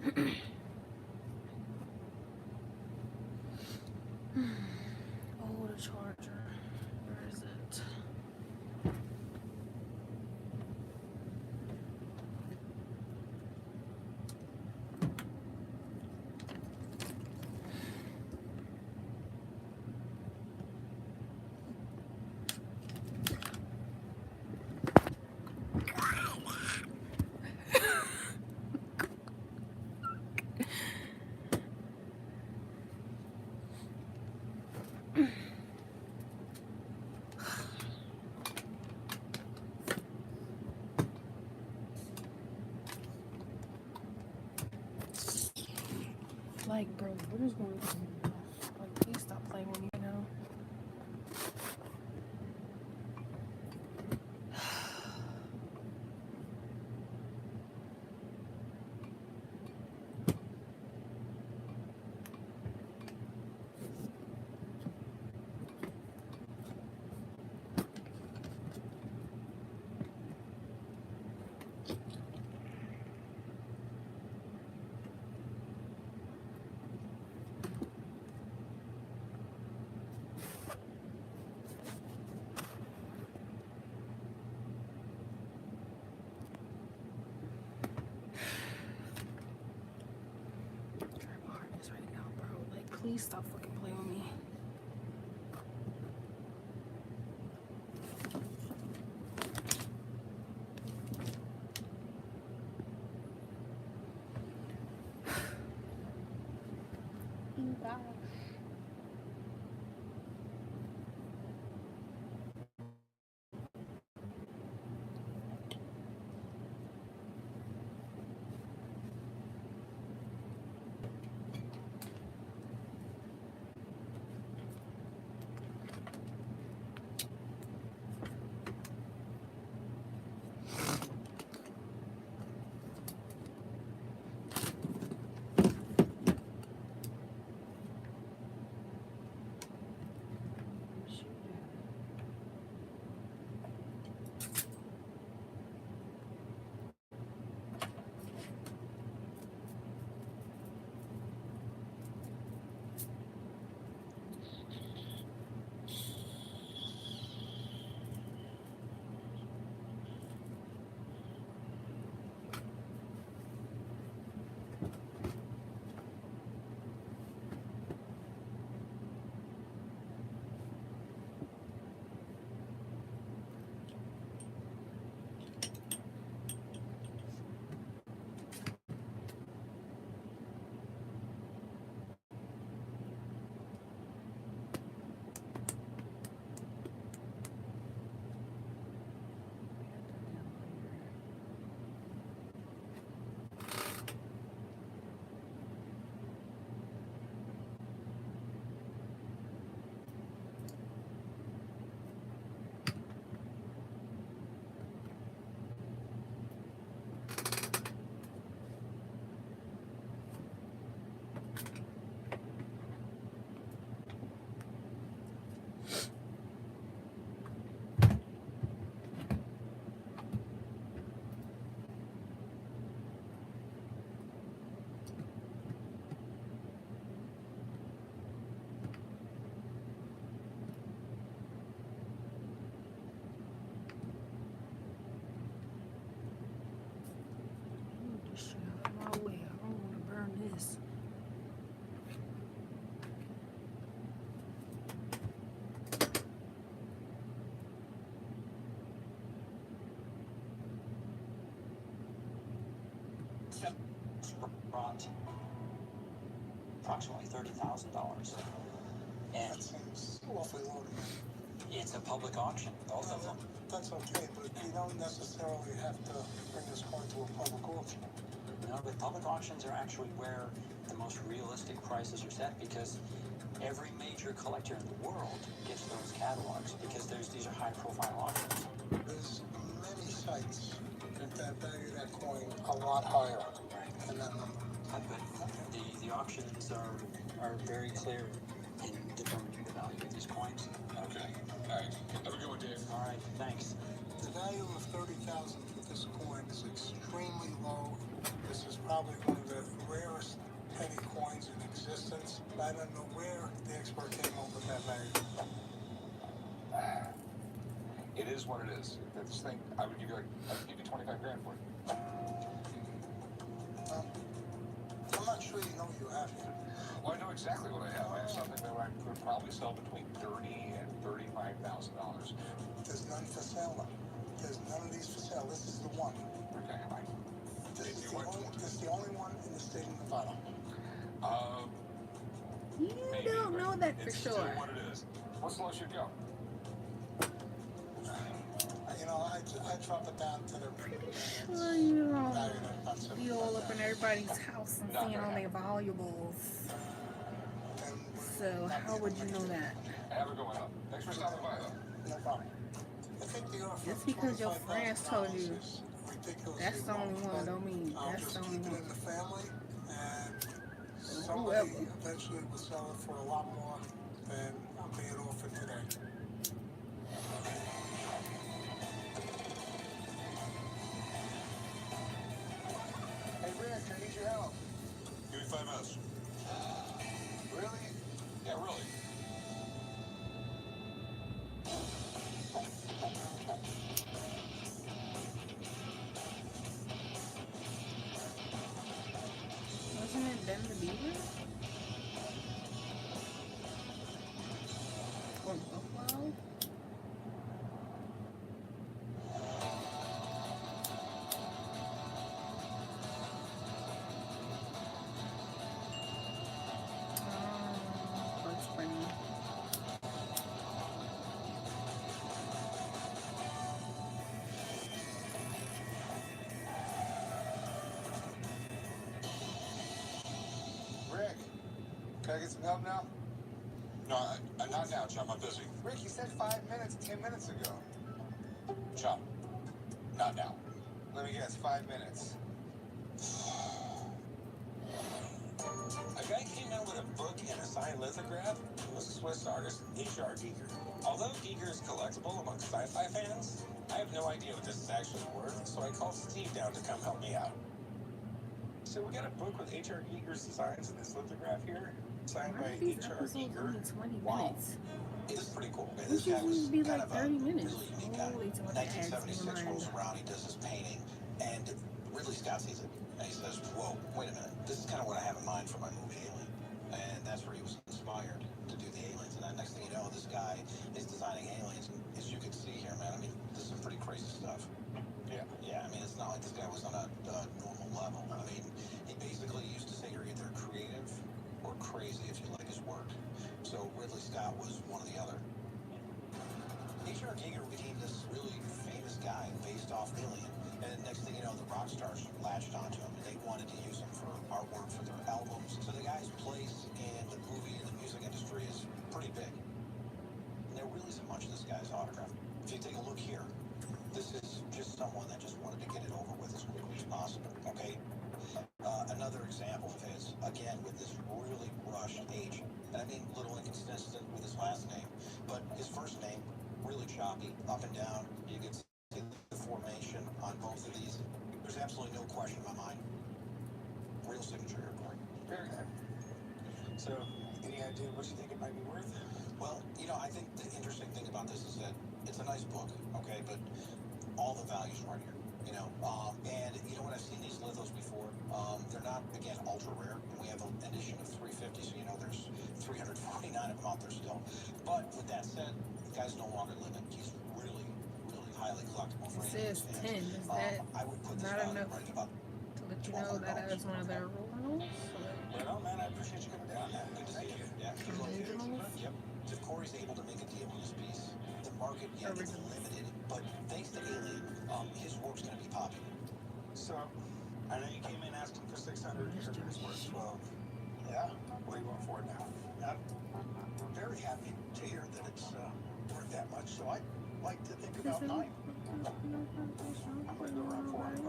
Oh, the charger. Where is it? Like, bro, what is going on? Like, please stop playing with me now. Right now, bro. Like, please stop fucking playing with me. You gosh. This shit out of my way. I don't want to burn this. Brought approximately $30,000, and That seems awfully low to me. it's a public auction, both of them. That's okay, but you don't necessarily have to bring this coin to a public auction. No, but public auctions are actually where the most realistic prices are set, because every major collector in the world gets those catalogs, because these are high-profile auctions. There's many sites that value that coin a lot higher than that number. But the auctions are very clear in determining the value of these coins. Okay. All right. Have a good one, Dave. All right, thanks. The value of 30,000 for this coin is extremely low. This is probably one of the rare coins in existence. I don't know where the expert came up with that value. It is what it is. This thing, I would give you 25 grand for it. I'm not sure you know what you have here. Well, I know exactly what I have. I have something that I could probably sell between $30,000 and $35,000. There's none for sale now. There's none of these for sale. This is the one. Okay, This is the only one in the state of Nevada. You maybe, don't know that for it's sure. Still what it is. What's the lowest you'd go? You know, I drop it down to the Pretty sure you don't value of about be all up in everybody's house and seeing all their valuables. So how would you know that? Have it going up. Thanks for stopping by, though. No problem. I think the offer Just of because your friends told $25,000 you is ridiculously that's the only low, one, but don't mean I'll that's just the only keep it one. in the family, and Whoever. somebody eventually will sell it for a lot more than I'm being offered today. Hey, Rick, I need your help. Give me 5 minutes. Really? Yeah, really. Wasn't it Ben the Beaver? Or Buffalo? Bugs Bunny. Rick, can I get some help now? No, not now, chum. I'm busy. Rick, you said 5 minutes 10 minutes ago. Chum, not now. Let me guess, 5 minutes. A guy came out with a book and a signed lithograph. It was a Swiss artist, H.R. Giger. Although Giger is collectible among sci-fi fans, I have no idea what this is actually worth, so I called Steve down to come help me out. So we got a book with H.R. Giger's designs in this lithograph here, signed Why by are these H.R. episodes Giger. only 20 Wow. minutes? It's pretty cool. This This guy usually was would be kind like of a 30 minutes. really unique guy. Holy, so much ads in 1976 your mind. rolls around, he does his painting, and Ridley Scott sees it, and he says, whoa, wait a minute, this is kind of what I have in mind for my movie Alien. And that's where he was inspired to do the aliens. And then next thing you know, this guy is designing aliens, and as you can see here, man, I mean, this is some pretty crazy stuff. Yeah, I mean, it's not like this guy was on a normal level. I mean, he basically used to say you're either creative or crazy if you like his work. So Ridley Scott was one or the other. H.R. Giger became this really famous guy based off Alien. And then next thing you know, the rock stars latched onto him, and they wanted to use him for artwork for their albums. So the guy's place in the movie and the music industry is pretty big. And there really isn't much of this guy's autograph. If you take a look here, this is just someone that just wanted to get it over with as quickly as possible, okay? Another example of his, again, with this really rushed H, and I mean a little inconsistent with his last name, but his first name, really choppy, up and down. You can see the formation on both of these. There's absolutely no question in my mind. Real signature here, Corey. Very good. So, any idea what you think it might be worth? Well, you know, I think the interesting thing about this is that it's a nice book, okay, but all the values right here, you know. And you know what, I've seen these lithos before. They're not, again, ultra rare, and we have an edition of 350, so you know there's 349 of them out there still. But with that said, the guy's no longer living. He's really, really highly collectible for It aliens says fans. 10. Is that I would put this not value enough right at about to let you know that is one of their originals? Right on, man. I appreciate you coming down. Good to see you. Yeah, Originals? Yep. If Corey's able to make a deal with this piece, the market, yeah, it's Originals. limited, but thanks to Alien, his work's going to be popular. So, I know you came in asking for 600. You heard it's worth 12. Yeah, What are you going for it now? I'm very happy to hear that it's worth that much, so I'd like to think about 9. I'm going to go around $400.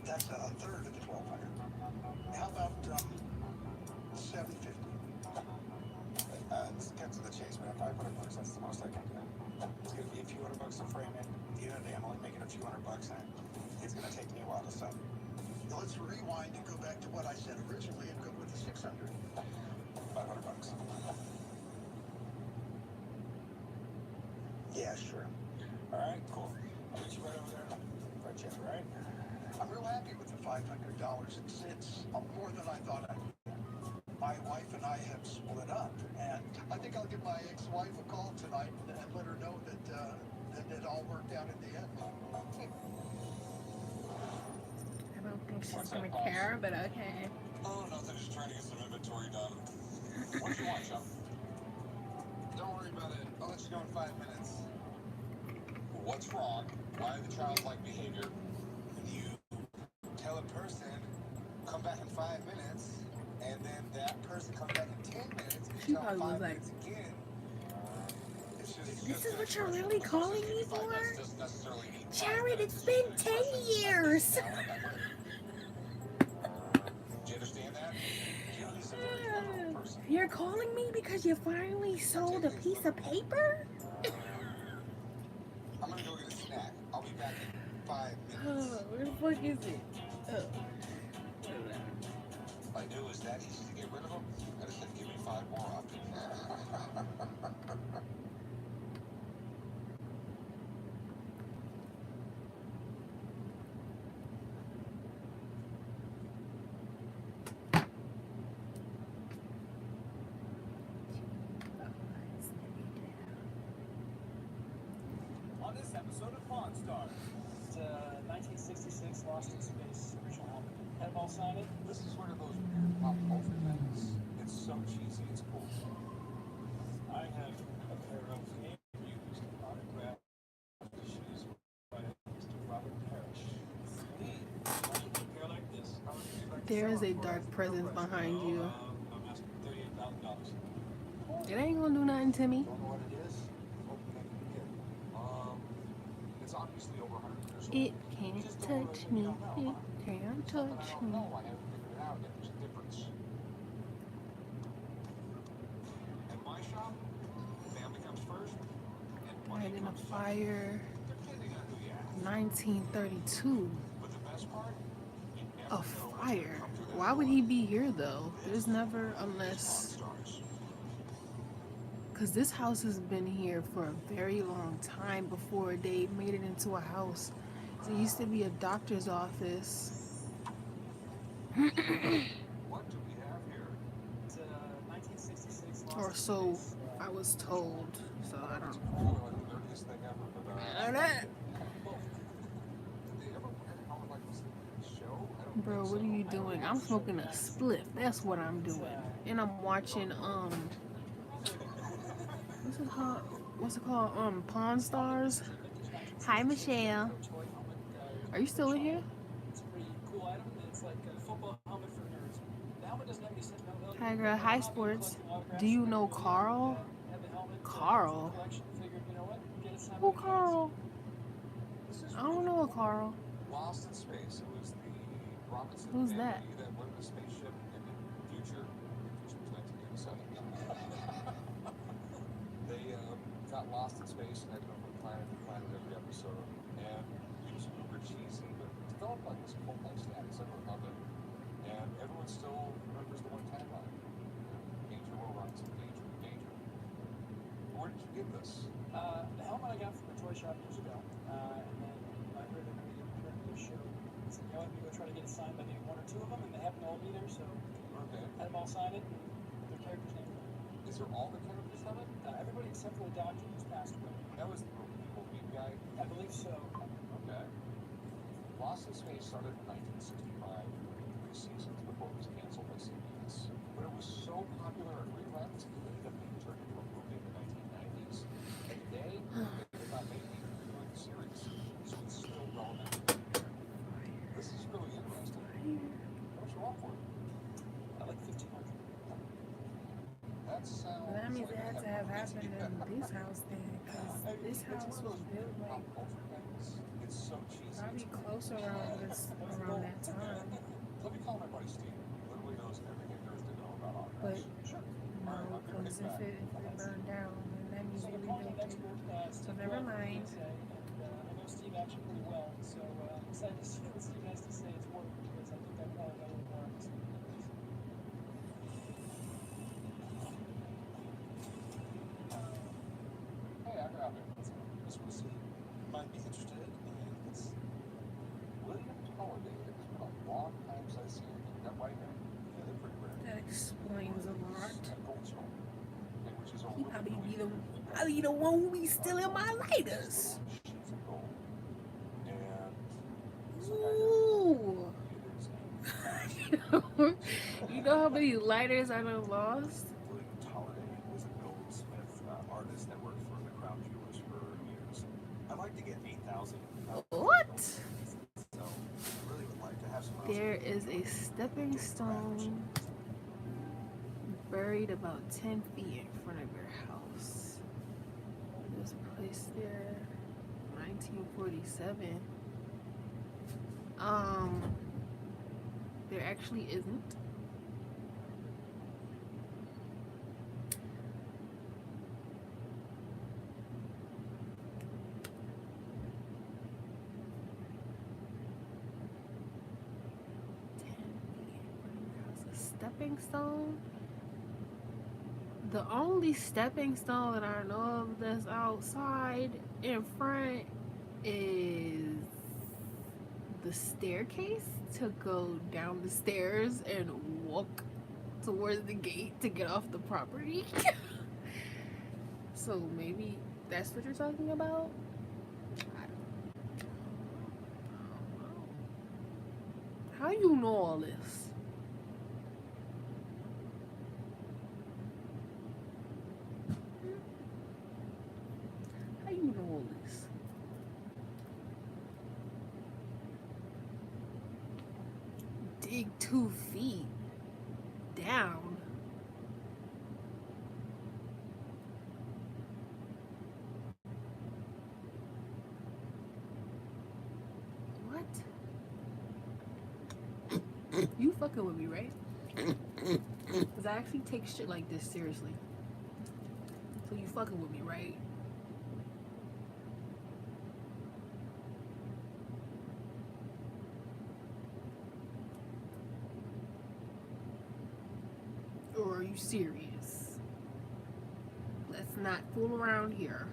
That's a third of the 1,200. How about 750? Let's get to the chase, man. $500. That's the most I can do. It's going to be a few $100 to frame it. The other day, I'm only making a few $100, and it's going to take me a while to sell. Now let's rewind inclined to go back to what I said originally and go with the 600. $500. Yeah, sure. All right, cool. I'll meet you right over there. Right, check, right? I'm real happy with the $500. It's more than I thought I would. My wife and I have split up, and I think I'll give my ex-wife a call tonight and let her know that it all worked out in the end. I don't think she's gonna care, but okay. Oh, nothing. Just trying to get some inventory done. What do you want, Chuck? Don't worry about it. I'll let you know in 5 minutes. What's wrong? Why the childlike behavior? You tell a person, come back in 5 minutes, and then that person comes back in 10 minutes, and She you tell probably them was 5 like, minutes again. this is what you're really calling me for? Doesn't necessarily mean Jared, it's been 10 years. Do you understand that? Julie's a very literal person. You're calling me because you finally sold a piece of paper? I'm gonna go get a snack. I'll be back in 5 Oh, minutes. where the fuck is it? Oh. If I knew it was that easy to get rid of them, I'd have said, give me 5 more options. On this episode of Pawn Stars, it's 1966 Lost in Space original helmet. Had them all sign it. This is one of those weird pop culture things. It's so cheesy, it's cool. I have a pair of used autographed shoes by Mr. Robert Parrish. Sweet. A pair like this. How much would you like to There sell is it a for? dark presence behind you. I'm asking $38,000. It ain't gonna do nothing to me. Don't know what it is? Hope you can get it. It's obviously over 100 years old. It can't touch me. It can't Something I touch don't me. know. I haven't figured it out yet. There's a difference. At my shop, family comes first, and money Lighting a comes second, fire. depending on who you ask. 1932. But the best part, you never A know what's gonna fire. come through that Why would door. he be here though? There's never, Pawn unless, Stars. because this house has been here for a very long time before they made it into a house. It used to be a doctor's office. What do we have here? It's 1966 Lost Or in so Space. I was told. So I don't know. Probably like the dirtiest thing ever, but I don't know. did they ever wear a helmet like this in the show? I don't Bro, think what are so. you doing? I'm smoking a spliff. That's what I'm doing. And I'm watching what's it called? Pawn Stars. Hi Michelle. Are you still in here? It's a pretty cool item. It's like a football helmet for nerds. The helmet doesn't have any set value. Hi girl, hi sports. Do you know Carl? Carl? Who Carl? This is I don't know a Carl. Lost in Space. It was the Robinson Who's family that? that went in a spaceship in the future, which was 1987. They got lost in space and had to go from planet to planet every episode. And it was super cheesy, but it developed like this cult-like status. Everyone loved it. And everyone still remembers the one tagline. Danger, Will Robinson, danger, danger. Where did you get this? The helmet I got from the toy shop years ago, and then I heard that we heard the show. I said, you know what, we go try to get it signed by maybe 1 or 2 of them, and they happened to all be there, so Okay. had them all sign it, and their characters' names on it. Is there all the characters of it? Everybody except for the doctor who's passed away. That was the evil big guy. I believe so. Okay. Lost in Space started in 1965, 3 seasons before it was canceled by CBS. But it was so popular in reruns, it ended up being turned into a movie in the 1990s. And today, they're not making a renewing series, so it's still relevant. This is really interesting. What's wrong for it? I like 1500. That sounds That means like it had to have happened in this house then, because this house was built pop like culture things. It's so cheesy. probably close around that time. Let me call my buddy Steve. He literally knows everything there is to know about But autographs. Sure. no, because if it burned down, then that means So they the Pawn rebuilt it. expert, So Steve never Bell from mind. USA, and I know Steve actually pretty well, so I'm excited to see what Steve has to say. It's work because I think I probably got a little Explains a lot. at Goldstone, which is a He really, probably really be the beautiful probably the one who be stealing my lighters. these little sheets of gold. And he's like, I never forget it. Ooh. It is a you massive know piece of you gold. know how many lighters I done lost? William Tolliday was a goldsmith artist that worked for the Crown Jewelers for years. I'd like to get 8,000 What? so I really would like to have some There is a stepping stone buried about 10 feet in front of your house. It was placed there 1947. There actually isn't. A stepping stone. The only stepping stone that I know of that's outside in front is the staircase to go down the stairs and walk towards the gate to get off the property. So maybe that's what you're talking about? I don't know. How you know all this? How you know all this? Dig 2 feet down. What? You fucking with me, right? Because I actually take shit like this seriously. So you fucking with me, right? Or are you serious? Let's not fool around here.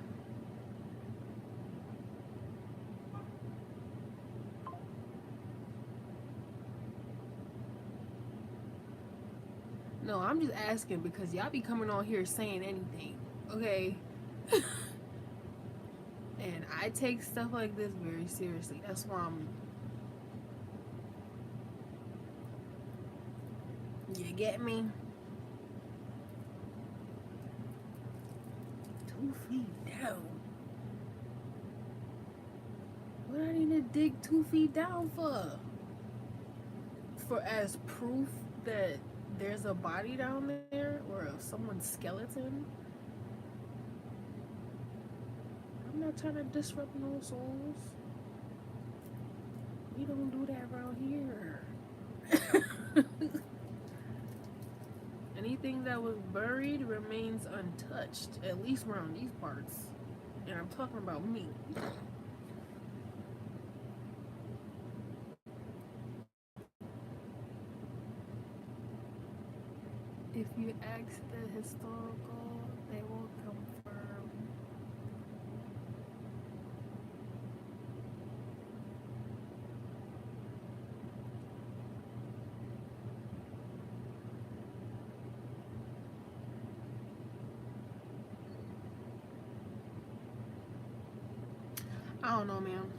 No, I'm just asking because y'all be coming on here saying anything, okay? And I take stuff like this very seriously. That's why I'm. You get me? 2 feet down. What do I need to dig 2 feet down for? For as proof that there's a body down there or of someone's skeleton? I'm not trying to disrupt no souls. We don't do that around here. Anything that was buried remains untouched, at least around these parts. And I'm talking about me. If you ask the historical, they will confirm. I don't know, man.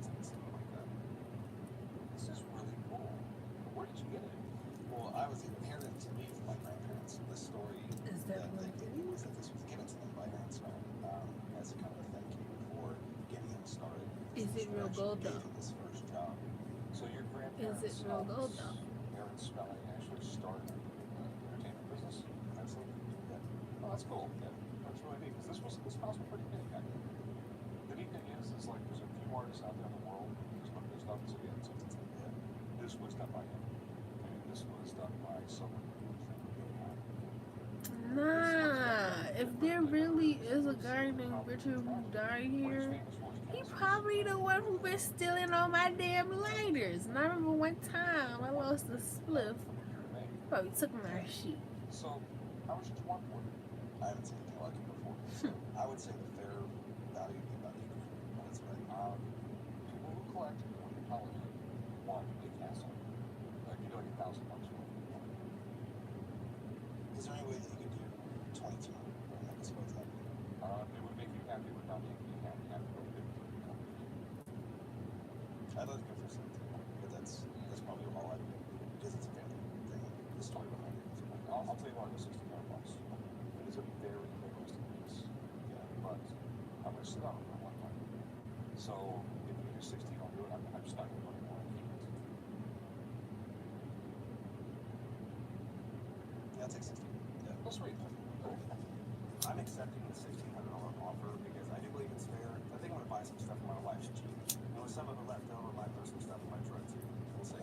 Something like that. This is really cool. Where did you get it? Well, I was inherited to me from my grandparents. The story Is that that what they it gave me is? was that this was given to them by grandson as a kind of a thank you for getting him started. Is it real gold Gave though? him his first job. So your Is grandparents, it real gold though? Aaron Spelling, actually started in the entertainment business. Absolutely. Yeah. Oh, that's cool. Yeah, that's really neat. Because this house was pretty big back then. The neat thing is like there's a few artists out there in the world who's put their stuff together. Yeah. This was done by him, and this was done by someone who was really high. Nah, if there really is a guy named Richard who died here, he probably the one who been stealing all my damn lighters. And I remember one time I lost a spliff. He probably took my shit. So How much did you want for it? I haven't seen anything like it before. So I would say the fair value would be about 80 when it's ready. People who collect when you're holiday want a castle. Like you do like $1,000 for it. Is there any way that you could do 22? Make us both happy. It would make you happy without making me happy. I have to go big for the company. I'd like to go for 17, but that's probably all I would do because it's a family thing. The story behind it is important. I'll tell you what, it's $1,600. It is a very interesting piece. Yeah, but I'm going to sit on it for one time. So if you do 16, I'll do it. I'm just not going to go anymore. I can't. Yeah, I'll take 16. Yeah. That's sweet. I'm accepting the $1,600 offer because I do believe it's fair. I think I'm going to buy some stuff for my wife's cheap. And with some of it left over, I might throw some stuff in my truck too. We'll see.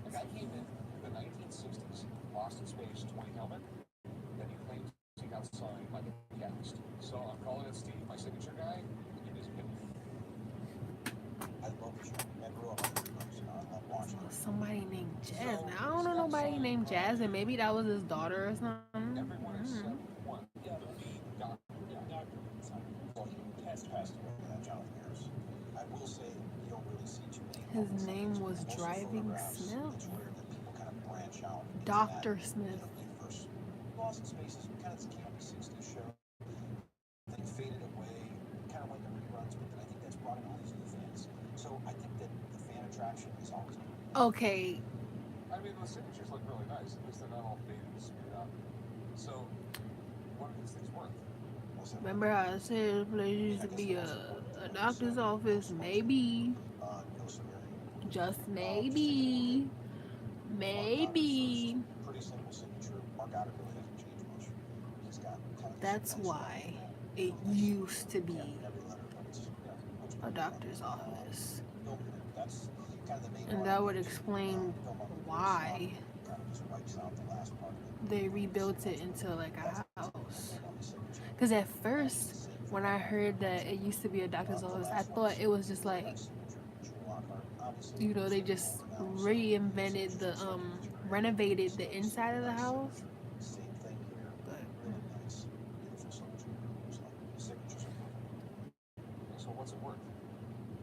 The guy came in the 1960s, lost his space 20 helmet, then he claims he got signed by the cast. So I'm calling it Steve, my signature guy. It is him. I love the show. I grew up on the reruns. I love watching it. Somebody named Jasmine. I don't know nobody named Jasmine. Maybe that was his daughter or something. Everyone except one. Yeah, but we Doctor. doctor Well, he passed away, Jonathan Harris. I will say you don't really see too many. His moments like name this. was Most Driving photographs, Smith. It's rare that people kind of branch out. into Dr. that, Smith. Universe. Lost in Space is kind of this campy 60s show. Then it faded away, kind of went to reruns, but then I think that's brought in all these new fans. So I think that the fan attraction is always going to be. Okay, I mean, the signatures look really nice. At least they're not all faded and smeared out. So, what are these things worth? What's that? remember how I said the place used to be a doctor's office? Maybe, No severity. just Just take a look maybe, at maybe. pretty simple signature. Mark out it really doesn't change much. He's got kind of That's nice why line. it used to be Every letter, but it's a doctor's office. That's kind of the main And one. that would explain why Kind of just wipes out the last part of it. they rebuilt it into like a house. Because at first, when I heard that it used to be a doctor's office, I thought it was just like, you know, they just reinvented the, renovated the inside of the house. Same thing here. But Really nice, beautiful signature. So, signatures are perfect. So, what's it worth?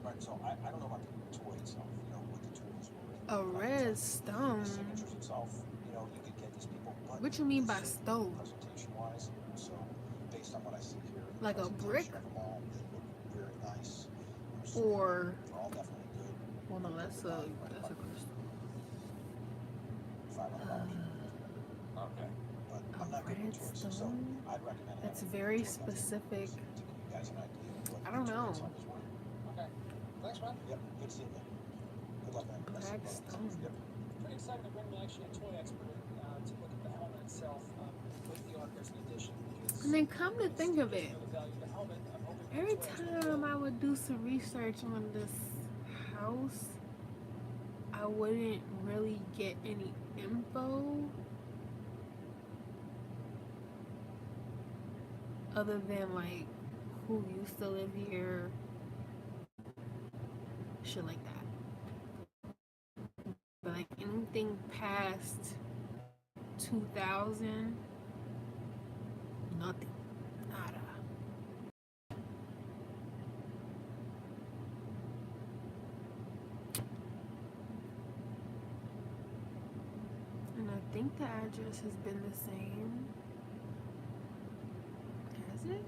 Right, so I don't know about the toy itself, you know, what the tools were. a red stone. The signatures itself, you know, you could get these people. But What you mean by the stone? presentation-wise, so based on what I see here, the Like a brick? presentation of them all, they look very nice. Or, They're all definitely good. well, no, that's a crystal. $500. Okay. But A I'm not good red with toys, so stone? I'd recommend That's having very a toy company specific. to give you guys an idea of what I don't the toy know. itself is worth. Okay. Thanks, man. Yep, good seeing you. Good luck, man. Nice Black seeing you. stone. Yep. pretty excited to bring actually a toy expert in to look at the helmet itself with the author's edition. Because And then come to think of it, the value of the helmet, I'm hoping the every toy expert time will. I would do some research on this house, I wouldn't really get any info other than like who used to live here, shit like that. But like anything past 2000, nothing, nada. And I think the address has been the same. Has it?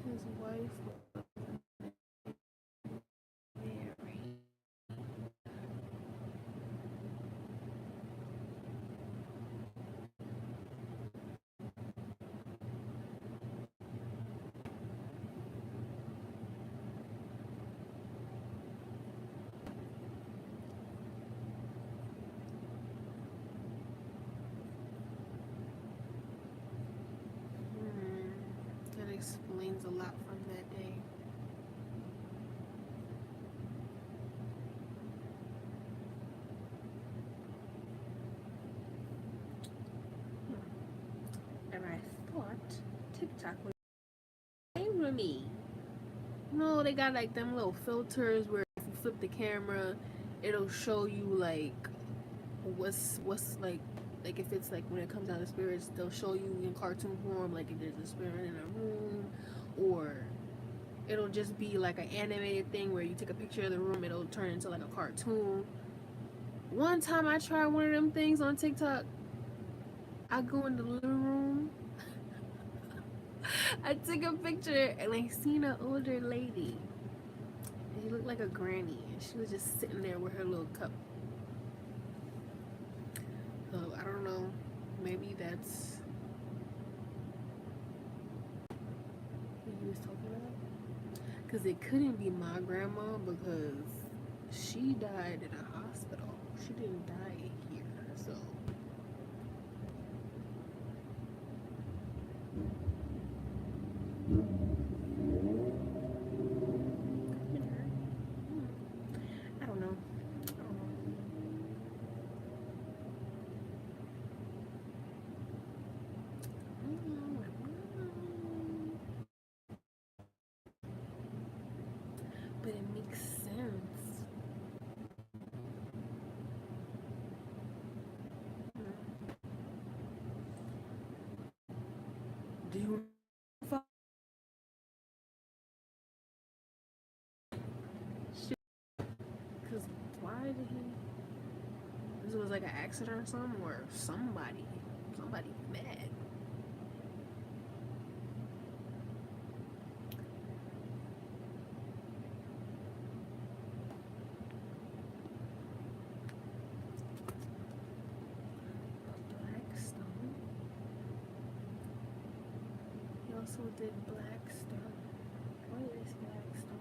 His wife a lot from that day. And I thought TikTok would favor me. No, they got like them little filters where if you flip the camera, it'll show you like what's like if it's like when it comes down to spirits, they'll show you in cartoon form like if there's a spirit in a room, or it'll just be like an animated thing where you take a picture of the room, it'll turn into like a cartoon. One time I tried one of them things on TikTok. I go in the living room. I took a picture and I seen an older lady. She looked like a granny, and she was just sitting there with her little cup. So I don't know. Maybe that's what you was talking about. Because it couldn't be my grandma because she died in a hospital. She didn't die here. So I don't know. But it makes sense. Do you know? Because why did he? This was like an accident or something, or somebody mad. Blackstone. He also did Blackstone. What is Blackstone?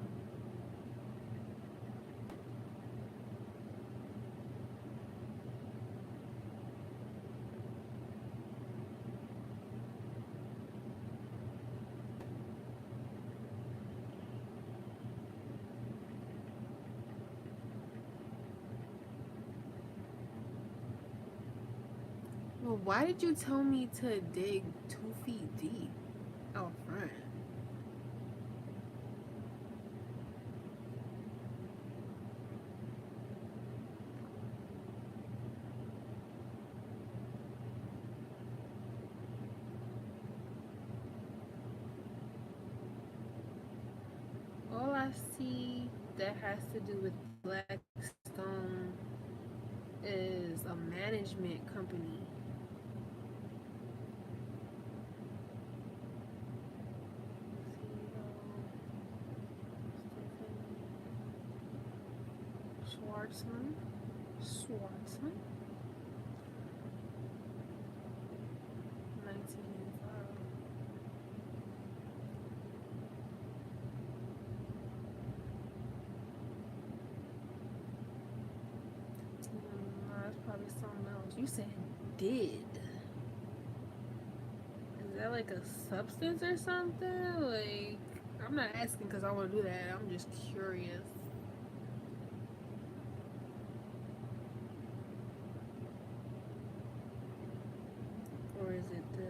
Well, why did you tell me to dig 2 feet deep out front? All I see that has to do with Blackstone is a management company. Schwartzman. Schwartzman. 1985. No, that's probably something else. You said did. Is that like a substance or something? Like, I'm not asking because I want to do that. I'm just curious. Or is it this?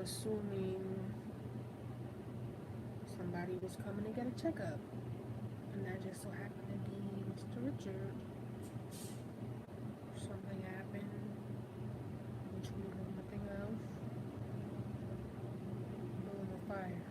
assuming somebody was coming to get a checkup, and that just so happened to be Mr. Richard. Something happened, which we know nothing of. Boom, a fire.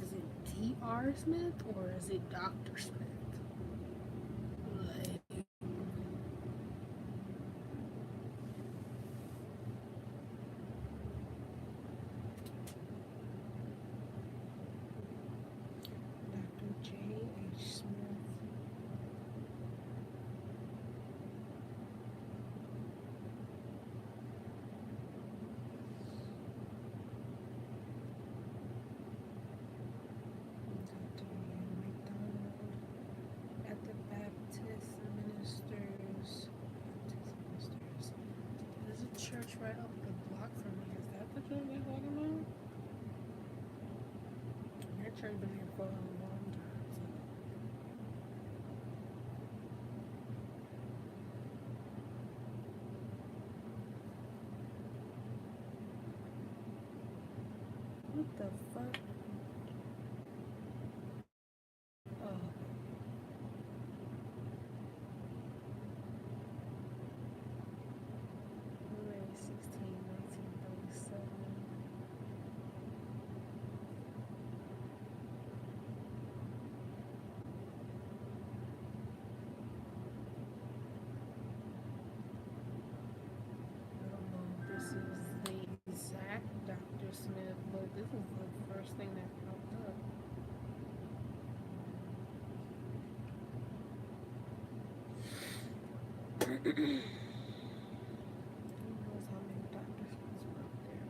Is it D.R. Smith or is it Dr. Smith? Like, Dr. J.H. Smith. Dr. McDonald at the Baptist Ministers. Baptist Ministers. There's a church right up the block from me. Is that the church they're talking about? That church been here for a long time. So. What the fuck? Oh. May 16, 1937. I don't know if this is the exact Dr. Smith, but this is the first thing that popped up. Who knows how many Dr. Smiths were up there?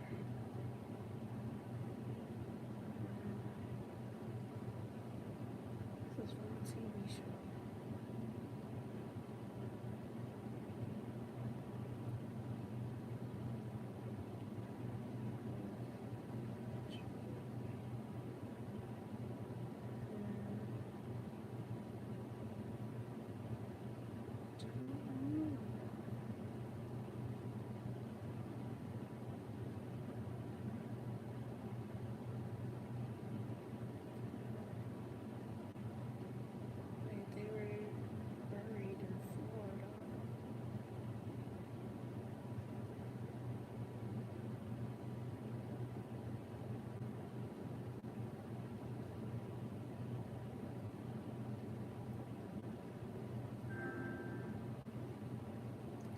This is from a TV show. They were buried in Florida.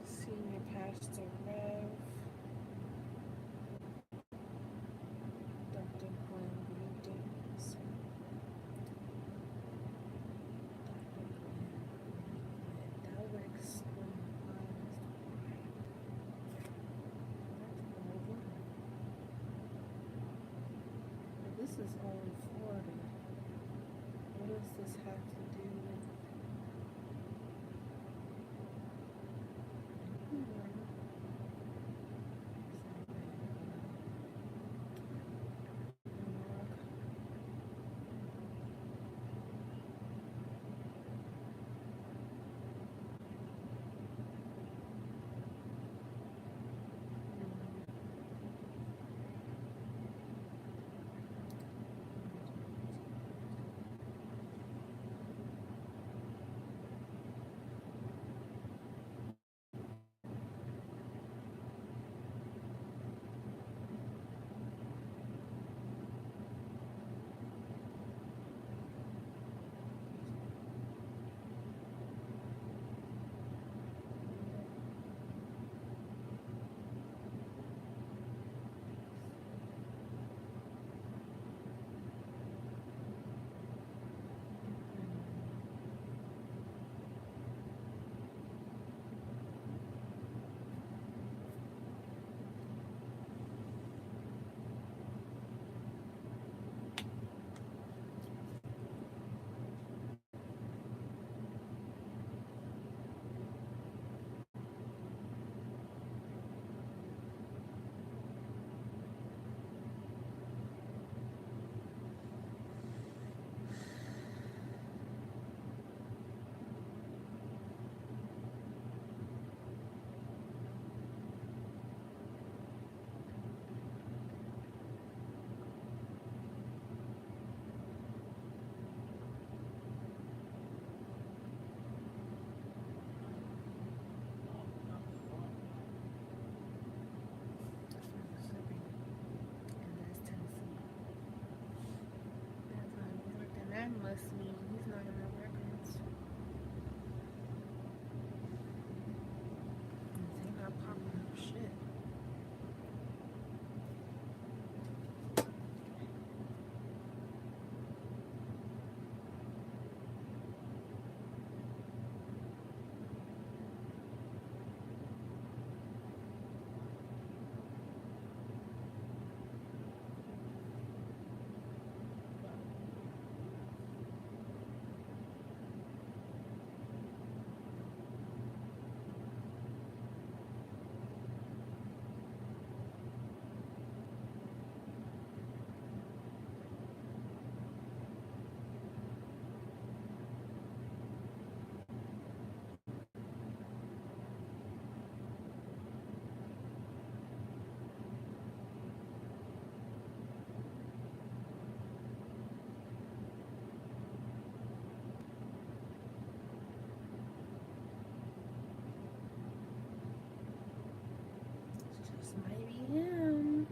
Senior Pastor Rev. Dr. Glenn Davidson. Dr. Glenn directs when but this is all in Florida. What does this have to do with? trust me, he's not in the records. They not popping up shit. It just might be him.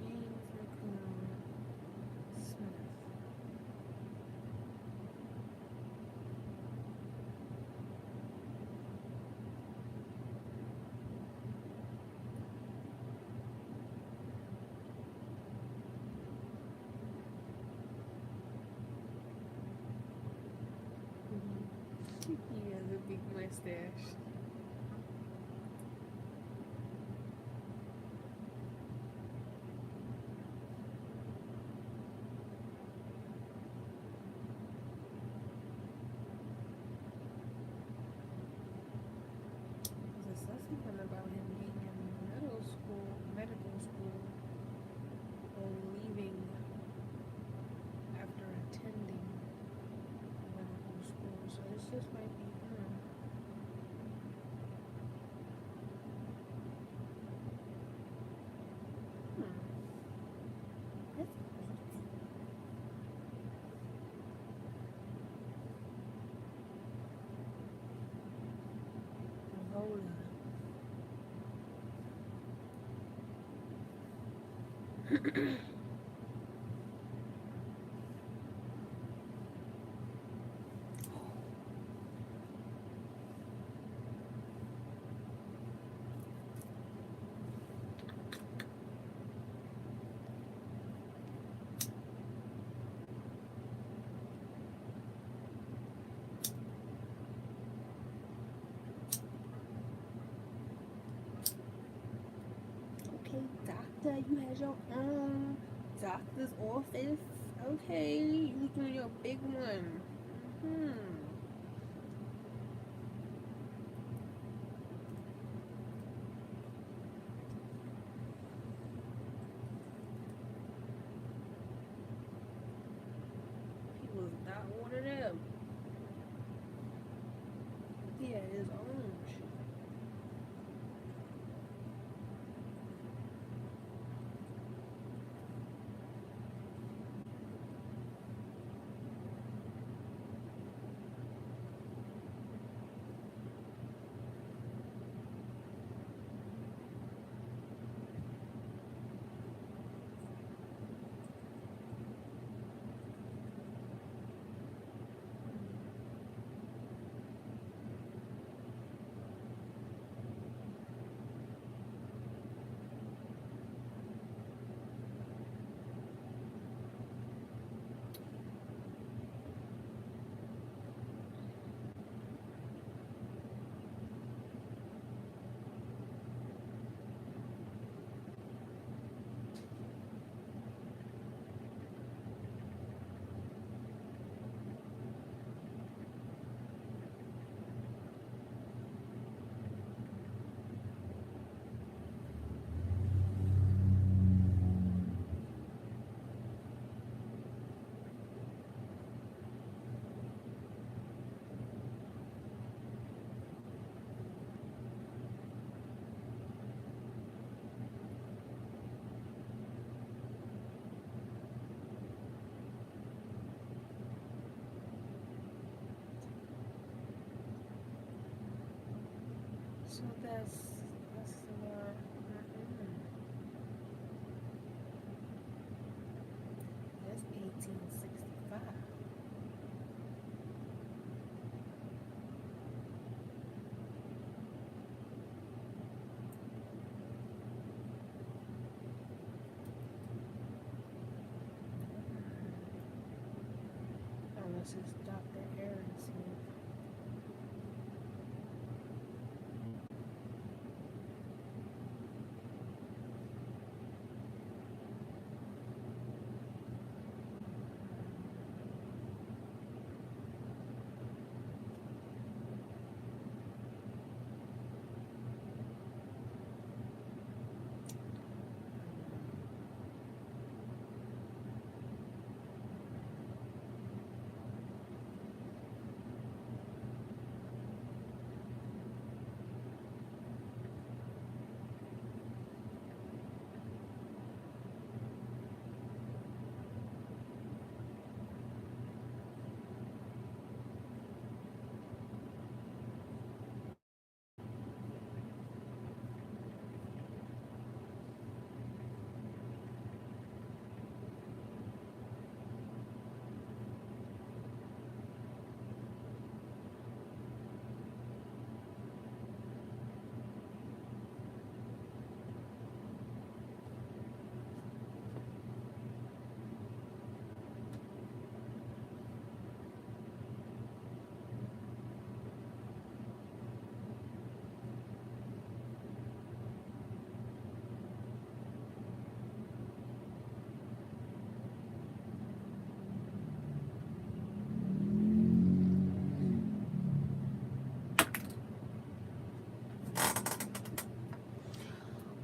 James McCoon Smith. He has a big mustache. It says something about him being in medical school, or leaving after attending medical school. So this just might be him. That's Ebola. Okay, doctor, you had your own doctor's office. Okay, you doing your big one. He was not one of them. He had his own shit. So that's that's 1865. Unless it's Dr. Aaron Smith.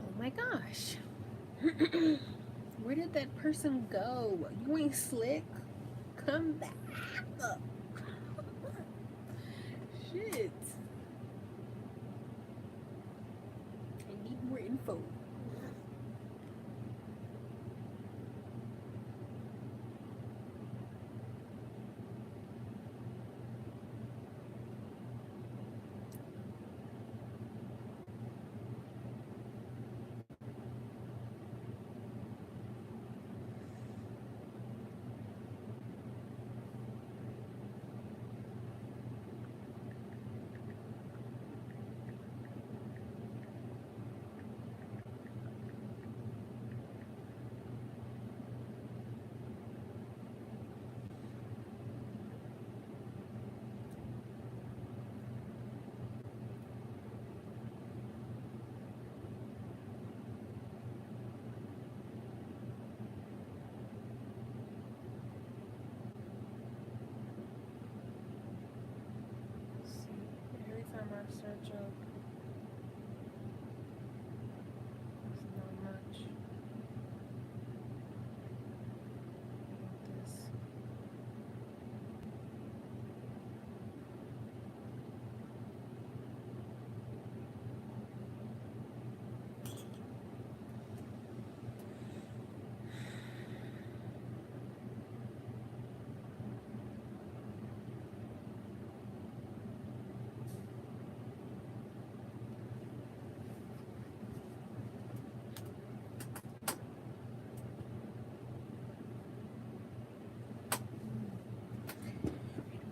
Oh my gosh. Where did that person go? You ain't slick. Come back. Shit. I need more info. Every time I search up, it's not much. This.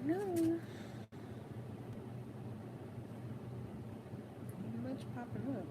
No. Not much popping up.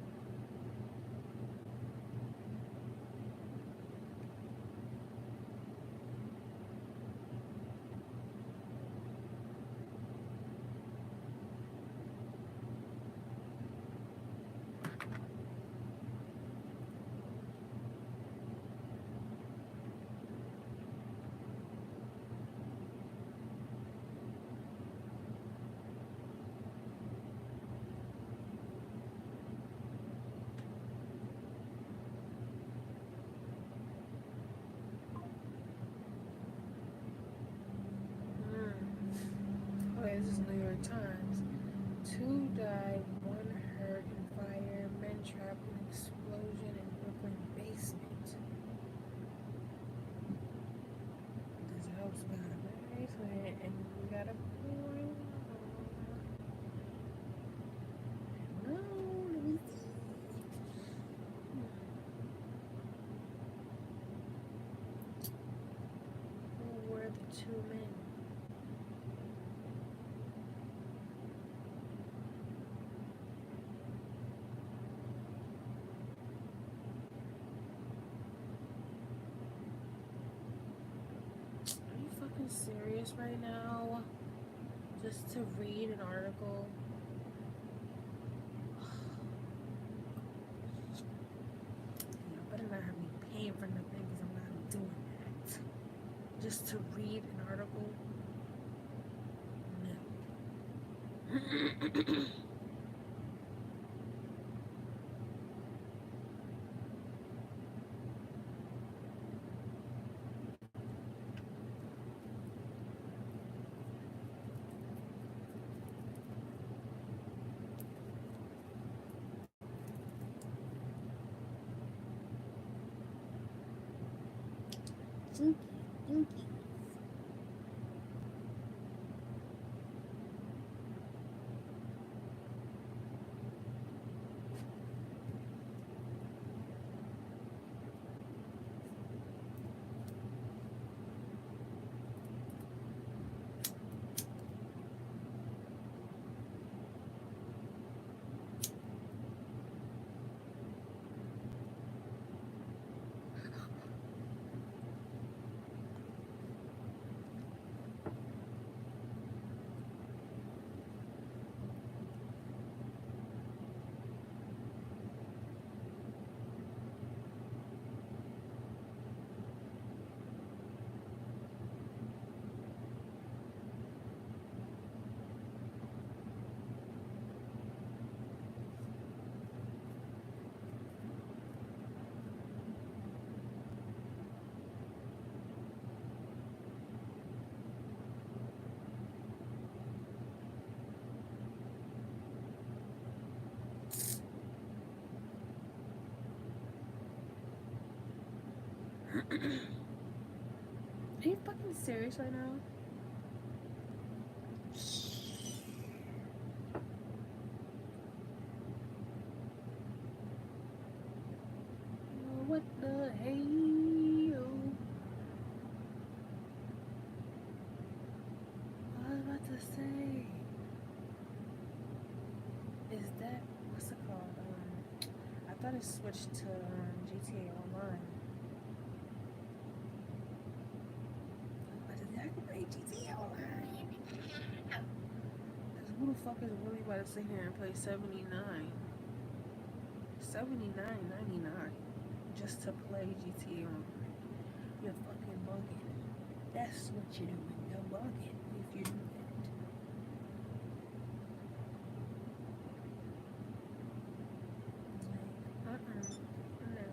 Okay, this is New York Times. 2 died, 1 hurt in fire. Men trapped in explosion in Brooklyn basement. This house got a basement, and we got a boy. No. serious right now just to read an article. Y'all better not have me paying for nothing because I'm not doing that. Just to read an article? No. Jinky, jinky. Are you fucking serious right now? What the hell? I was about to say, is that what's it called? I thought it switched to GTA Online. But did I play GTA Online? Cause who the fuck is really about to sit here and play 79.99 just to play GTA Online? You're fucking bugging. That's what you're doing. You're bugging if you do that. Like, no.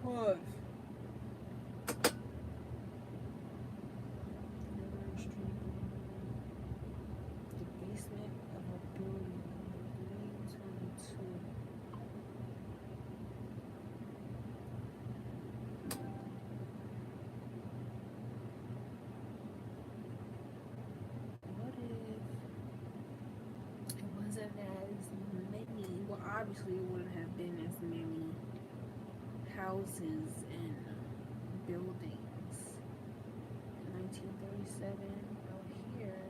Pause. The basement of a building. 322. What if it wasn't as many? Well, obviously, it wouldn't have been as many houses and buildings in 1937 out here.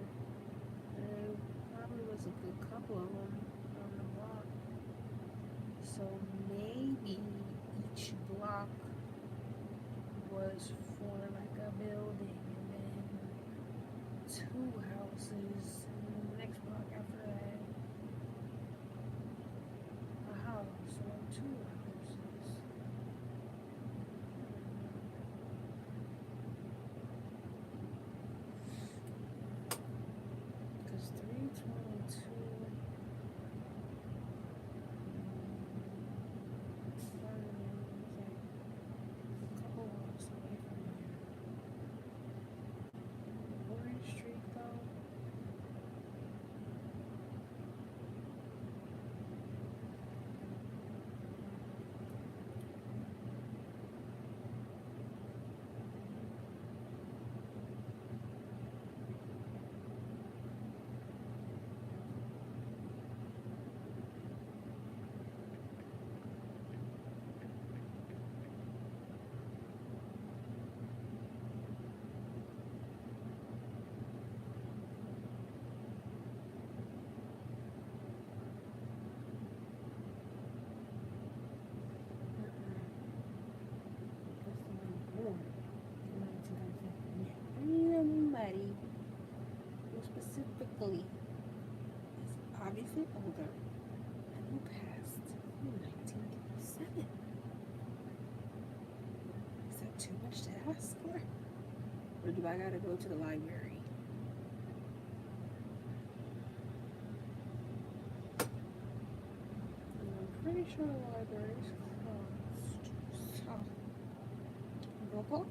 There probably was a good couple of them on the block. So maybe each block was for like a building and then two houses, and then the next block after that a house or two houses. Because 322 obviously older and who passed in 1937. Is that too much to ask for? Or do I gotta go to the library? I'm pretty sure the library's closed. So, roll call.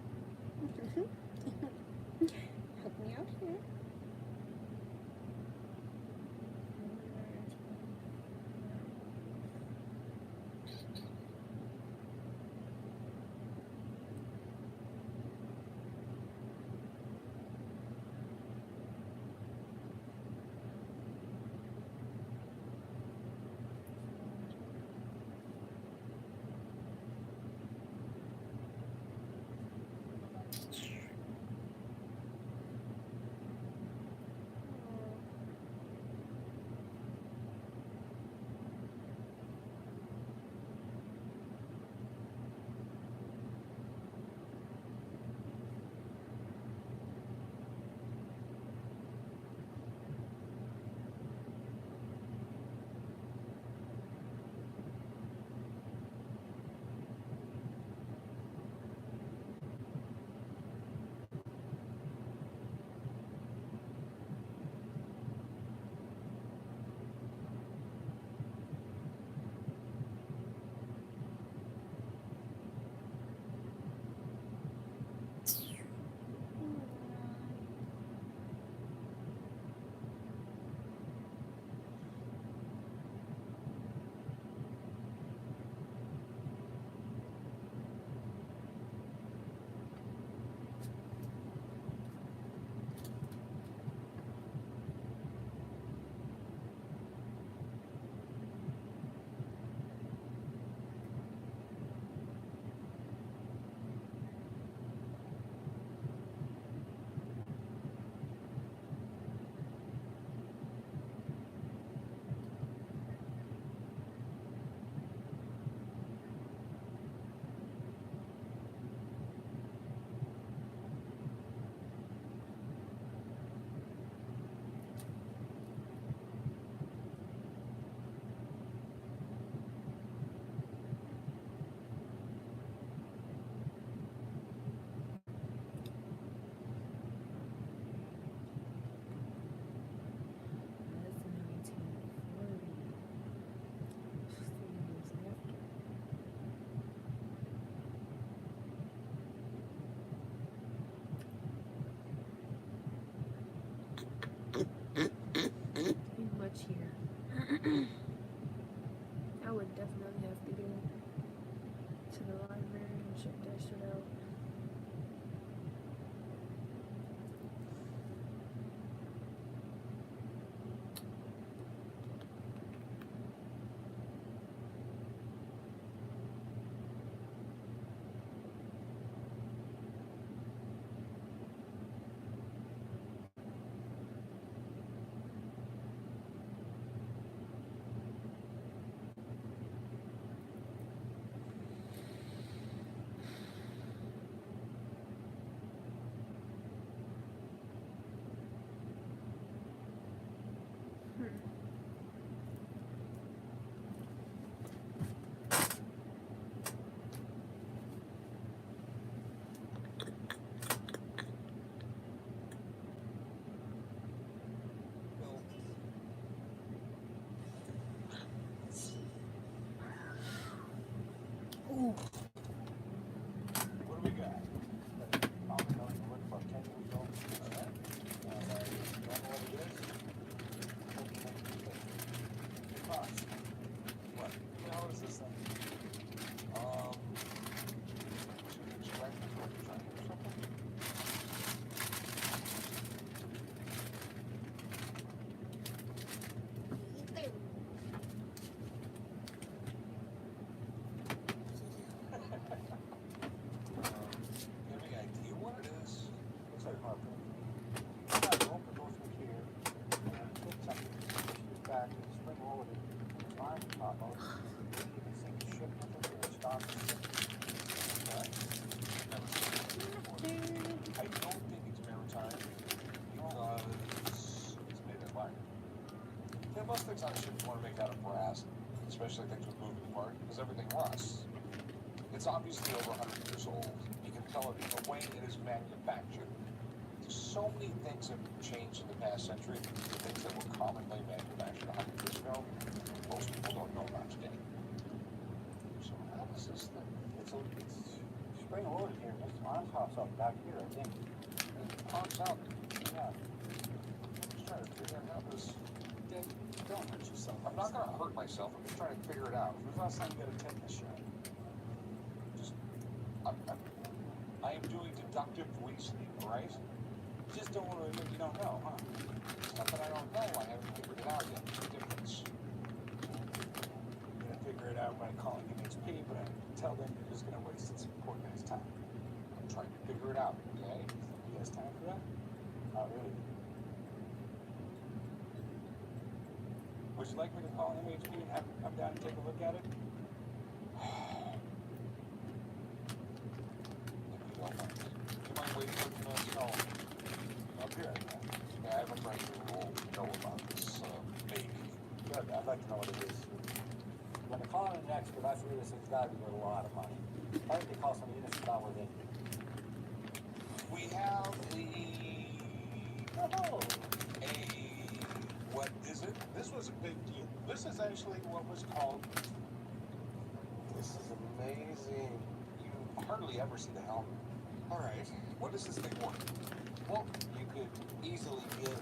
Help me out here. Much here. I would definitely have to go to the library and check that shit out. Ooh. What do we got? Probably knowing you work about 10 years old. Alright. Don't know what it is. Cost. What? How is this thing? 2 inch length or something? Any idea what it is? Looks like harpoon. Yeah, the rope that goes through here, and it hits something, pushes back, and the spring over it, line top out. Maybe you can sink a ship with it, or stop the ship. Okay. Never seen it before. I don't think it's maritime, because it's made of iron. There must fix on lot of shit you want to make out of brass, especially things with moving parts, because everything rusts. It's obviously over 100 years old. You can tell it in the way it is manufactured. So many things have changed in the past century. The things that were commonly manufactured 100 years ago, most people don't know about today. So how is this thing? It's spring loaded here. This arm pops up back here, I think. It pops out. Yeah. Just trying to figure out how this. Don't hurt yourself. I'm not going to hurt myself. I'm just trying to figure it out. When's the last time you got a tetanus shot? I am doing deductive reasoning, right? You just don't want to admit you don't know, huh? It's not that I don't know. I haven't figured it out yet. The difference. You're going to figure it out by calling MHP, but I tell them you're just going to waste this poor guy's time. I'm trying to figure it out, okay? You guys time for that? Not really. Would you like me to call MHP and have them come down and take a look at it? If you don't mind. Do you mind waiting for a few minutes? No. I'll be right back. Yeah, I have a friend who will know about this baby. Good. I'd like to know what it is. When they call in next, because I figure this thing's got to be worth a lot of money. Why don't they call some units about with it? We have Oh, what is it? This was a big deal. This is actually what was called. This is amazing. You hardly ever see the helmet. All right. What does this thing work? Well, you could easily get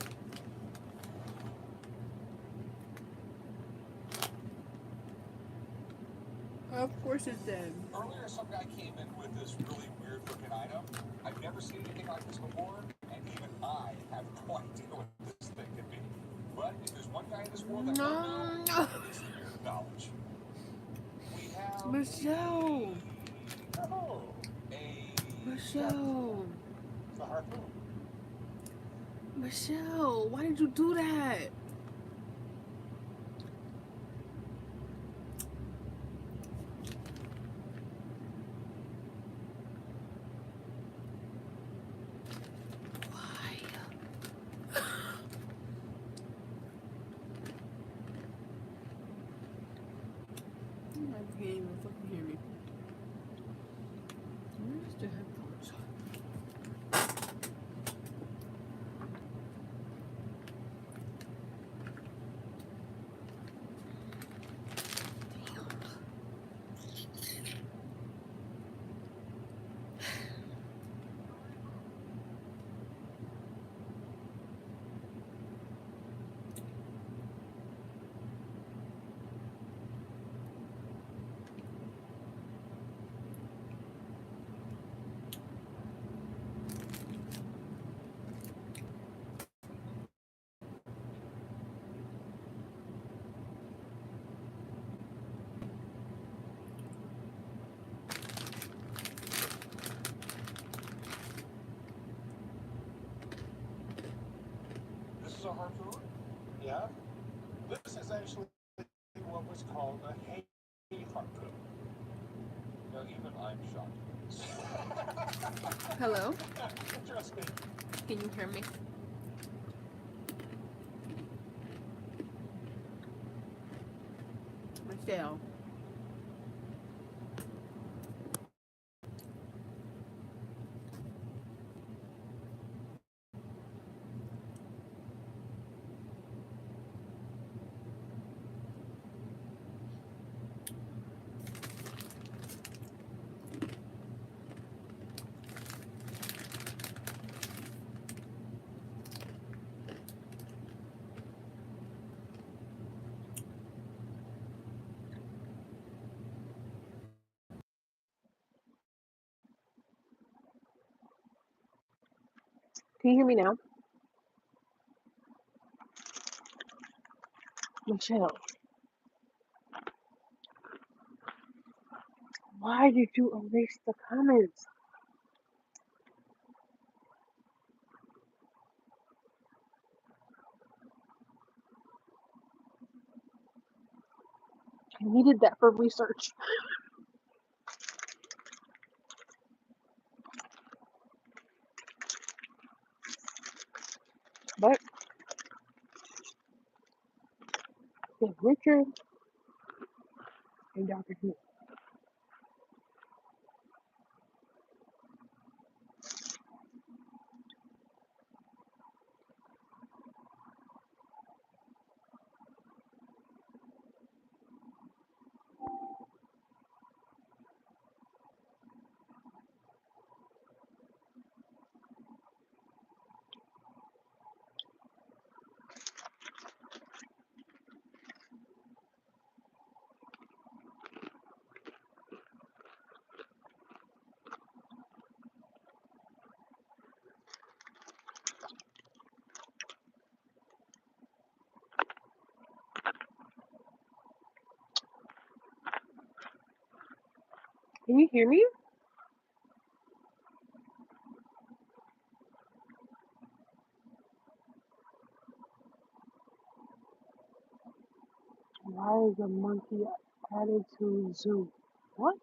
Of course it's dead. Earlier, some guy came in with this really weird looking item. I've never seen anything like this before, and even I have no idea what this thing could be. But if there's one guy in this world that No. will know, it's the Spirit of Knowledge. We have Michelle. oh. Michelle. The harpoon. Michelle, why did you do that? I can't even fucking hear me. Where's the headphones? This is a harpoon? Yeah. This is actually what was called a hay harpoon. Now, even I'm shocked. Hello? Trust me. Can you hear me? Michelle. Can you hear me now? Michelle, why did you erase the comments? I needed that for research. But the Richard and Dr. Who. Can you hear me? Why is a monkey added to zoo? What?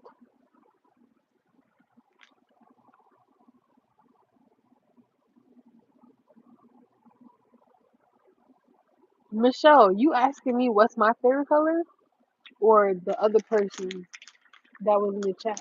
Michelle, you asking me what's my favorite color? Or the other person that was in the chat?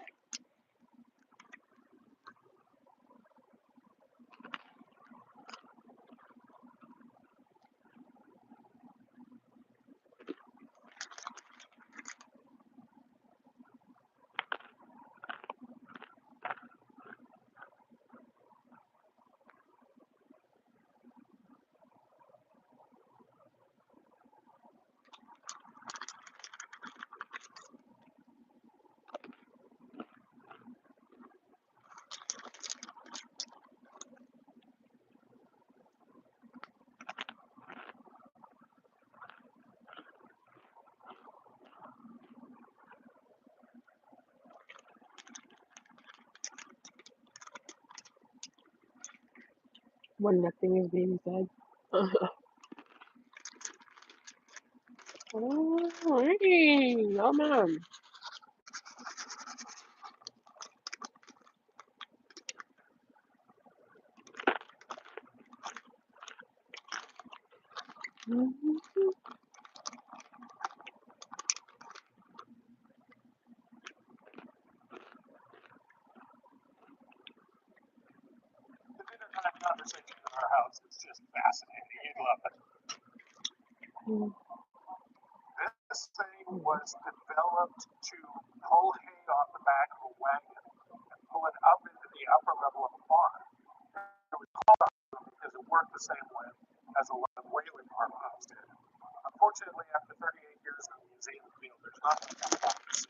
When nothing is being said. Alrighty, oh man. The dinner time conversation in our house is just fascinating. You'd love it. This thing was developed to pull hay off the back of a wagon and pull it up into the upper level of a barn. It was called because it worked the same way as a whaling farmhouse did. Unfortunately, after 38 years in the museum field, there's nothing about this.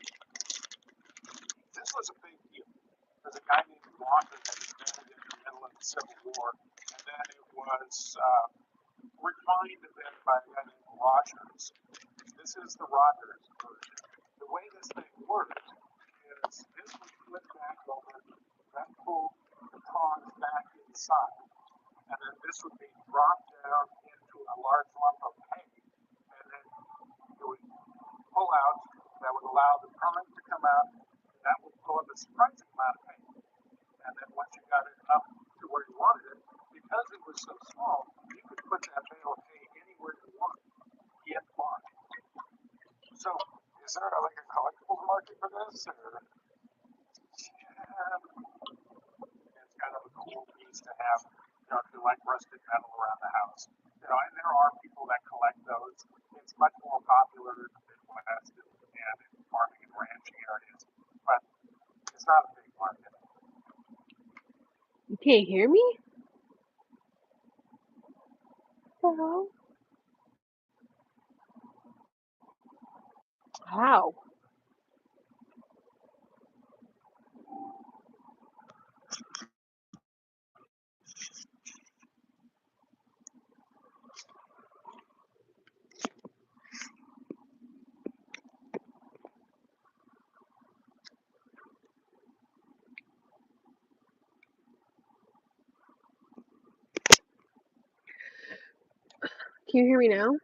This was a big deal. There's a guy named Walker that invented it in the middle of the Civil War, and then it was refined then by a guy named Rogers. This is the Rogers version. The way this thing worked is this would flip back over, then pull the prongs back inside, and then this would be dropped down into a large lump of hay, and then it would pull out. That would allow the prong to come out. That would pull up a surprising amount of hay. And then once you got it up to where you wanted it, because it was so small, you could put that bale of hay anywhere you want in the barn. So, is there like a collectibles market for this? Or yeah, it's kind of a cool piece to have, if you like rusted metal around the house. And there are people that collect those. It's much more popular in the Midwest and in farming and ranching areas, but it's not a big market. You can't hear me? Hello? How? Can you hear me now?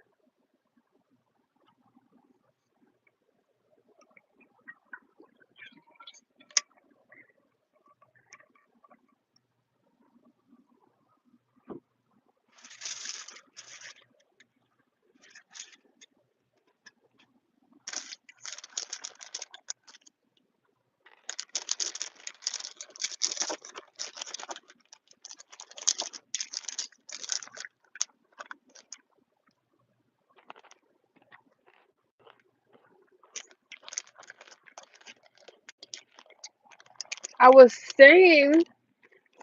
I was saying,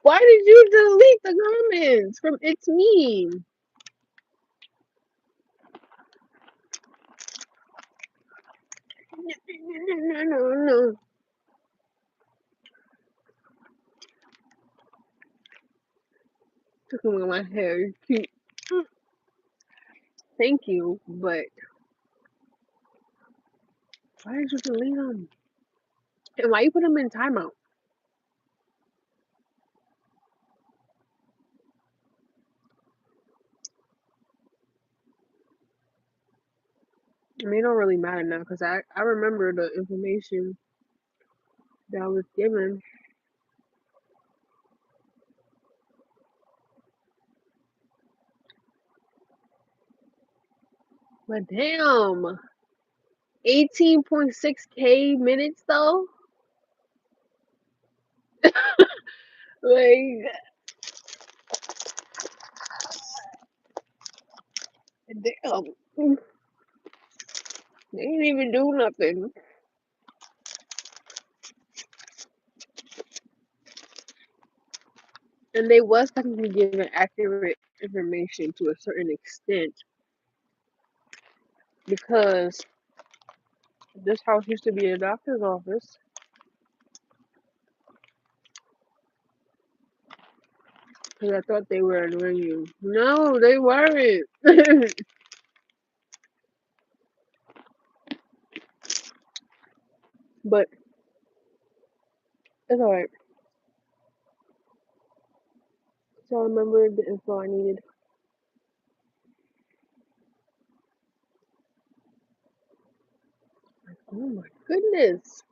why did you delete the comments from It's Me? No. Took me my hair. Cute. Thank you, but why did you delete them? And why you put them in timeout? I mean, it don't really matter now because I remember the information that I was given. But damn, 18.6K minutes though? Like, damn. They didn't even do nothing. And they was technically given accurate information to a certain extent because this house used to be a doctor's office. Because I thought they were annoying you. No, they weren't. But it's alright. So I remembered the info I needed. Oh my goodness.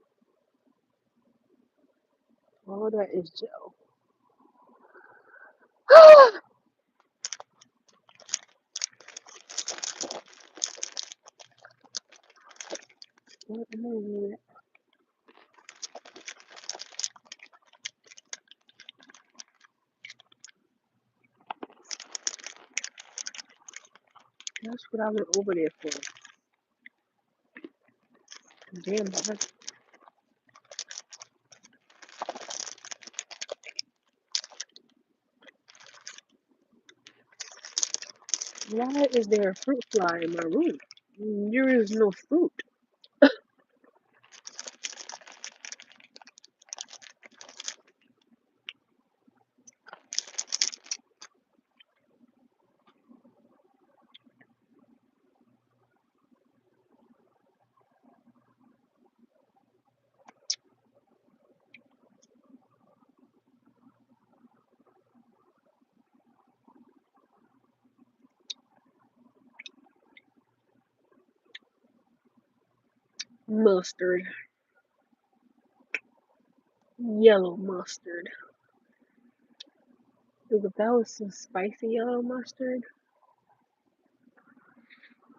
All that is gel. What am I doing? That's what I went over there for. Damn, why is there a fruit fly in my room? There is no fruit. Mustard. Yellow mustard. Because if that was some spicy yellow mustard,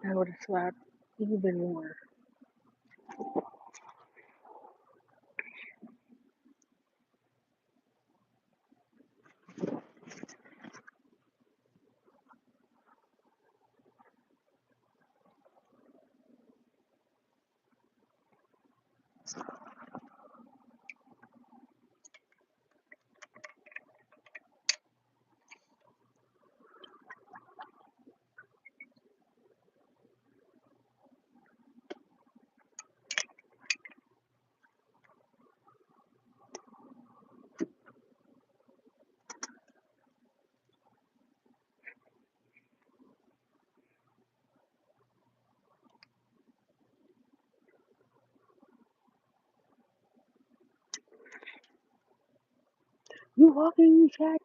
that would have slapped even more. You walking, you chat?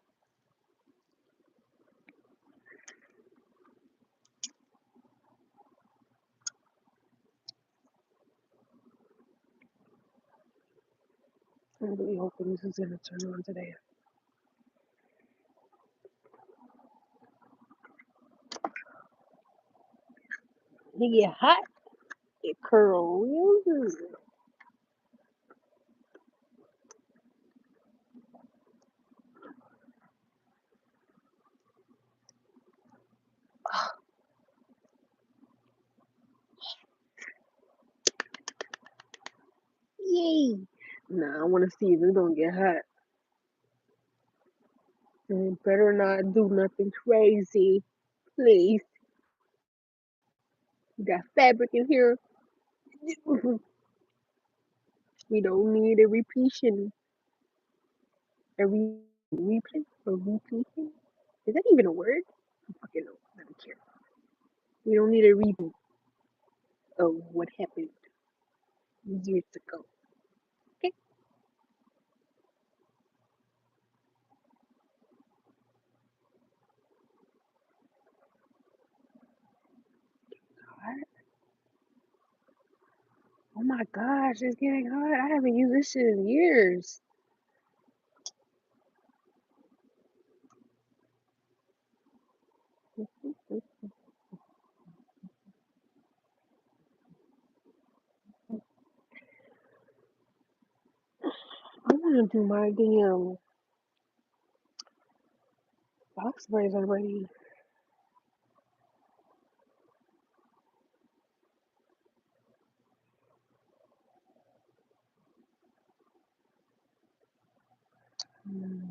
I'm really hoping this is gonna turn on today. You get hot, it curl real good. Yay! Nah, I want to see if it's gonna get hot. And it better not do nothing crazy, please. We got fabric in here. We don't need a repeating. A replay? A repeating? Is that even a word? I fucking know. I don't care. We don't need a reboot of what happened years ago. Okay? Hot. Oh my gosh, it's getting hot. I haven't used this shit in years. I want to do my damn box braids already.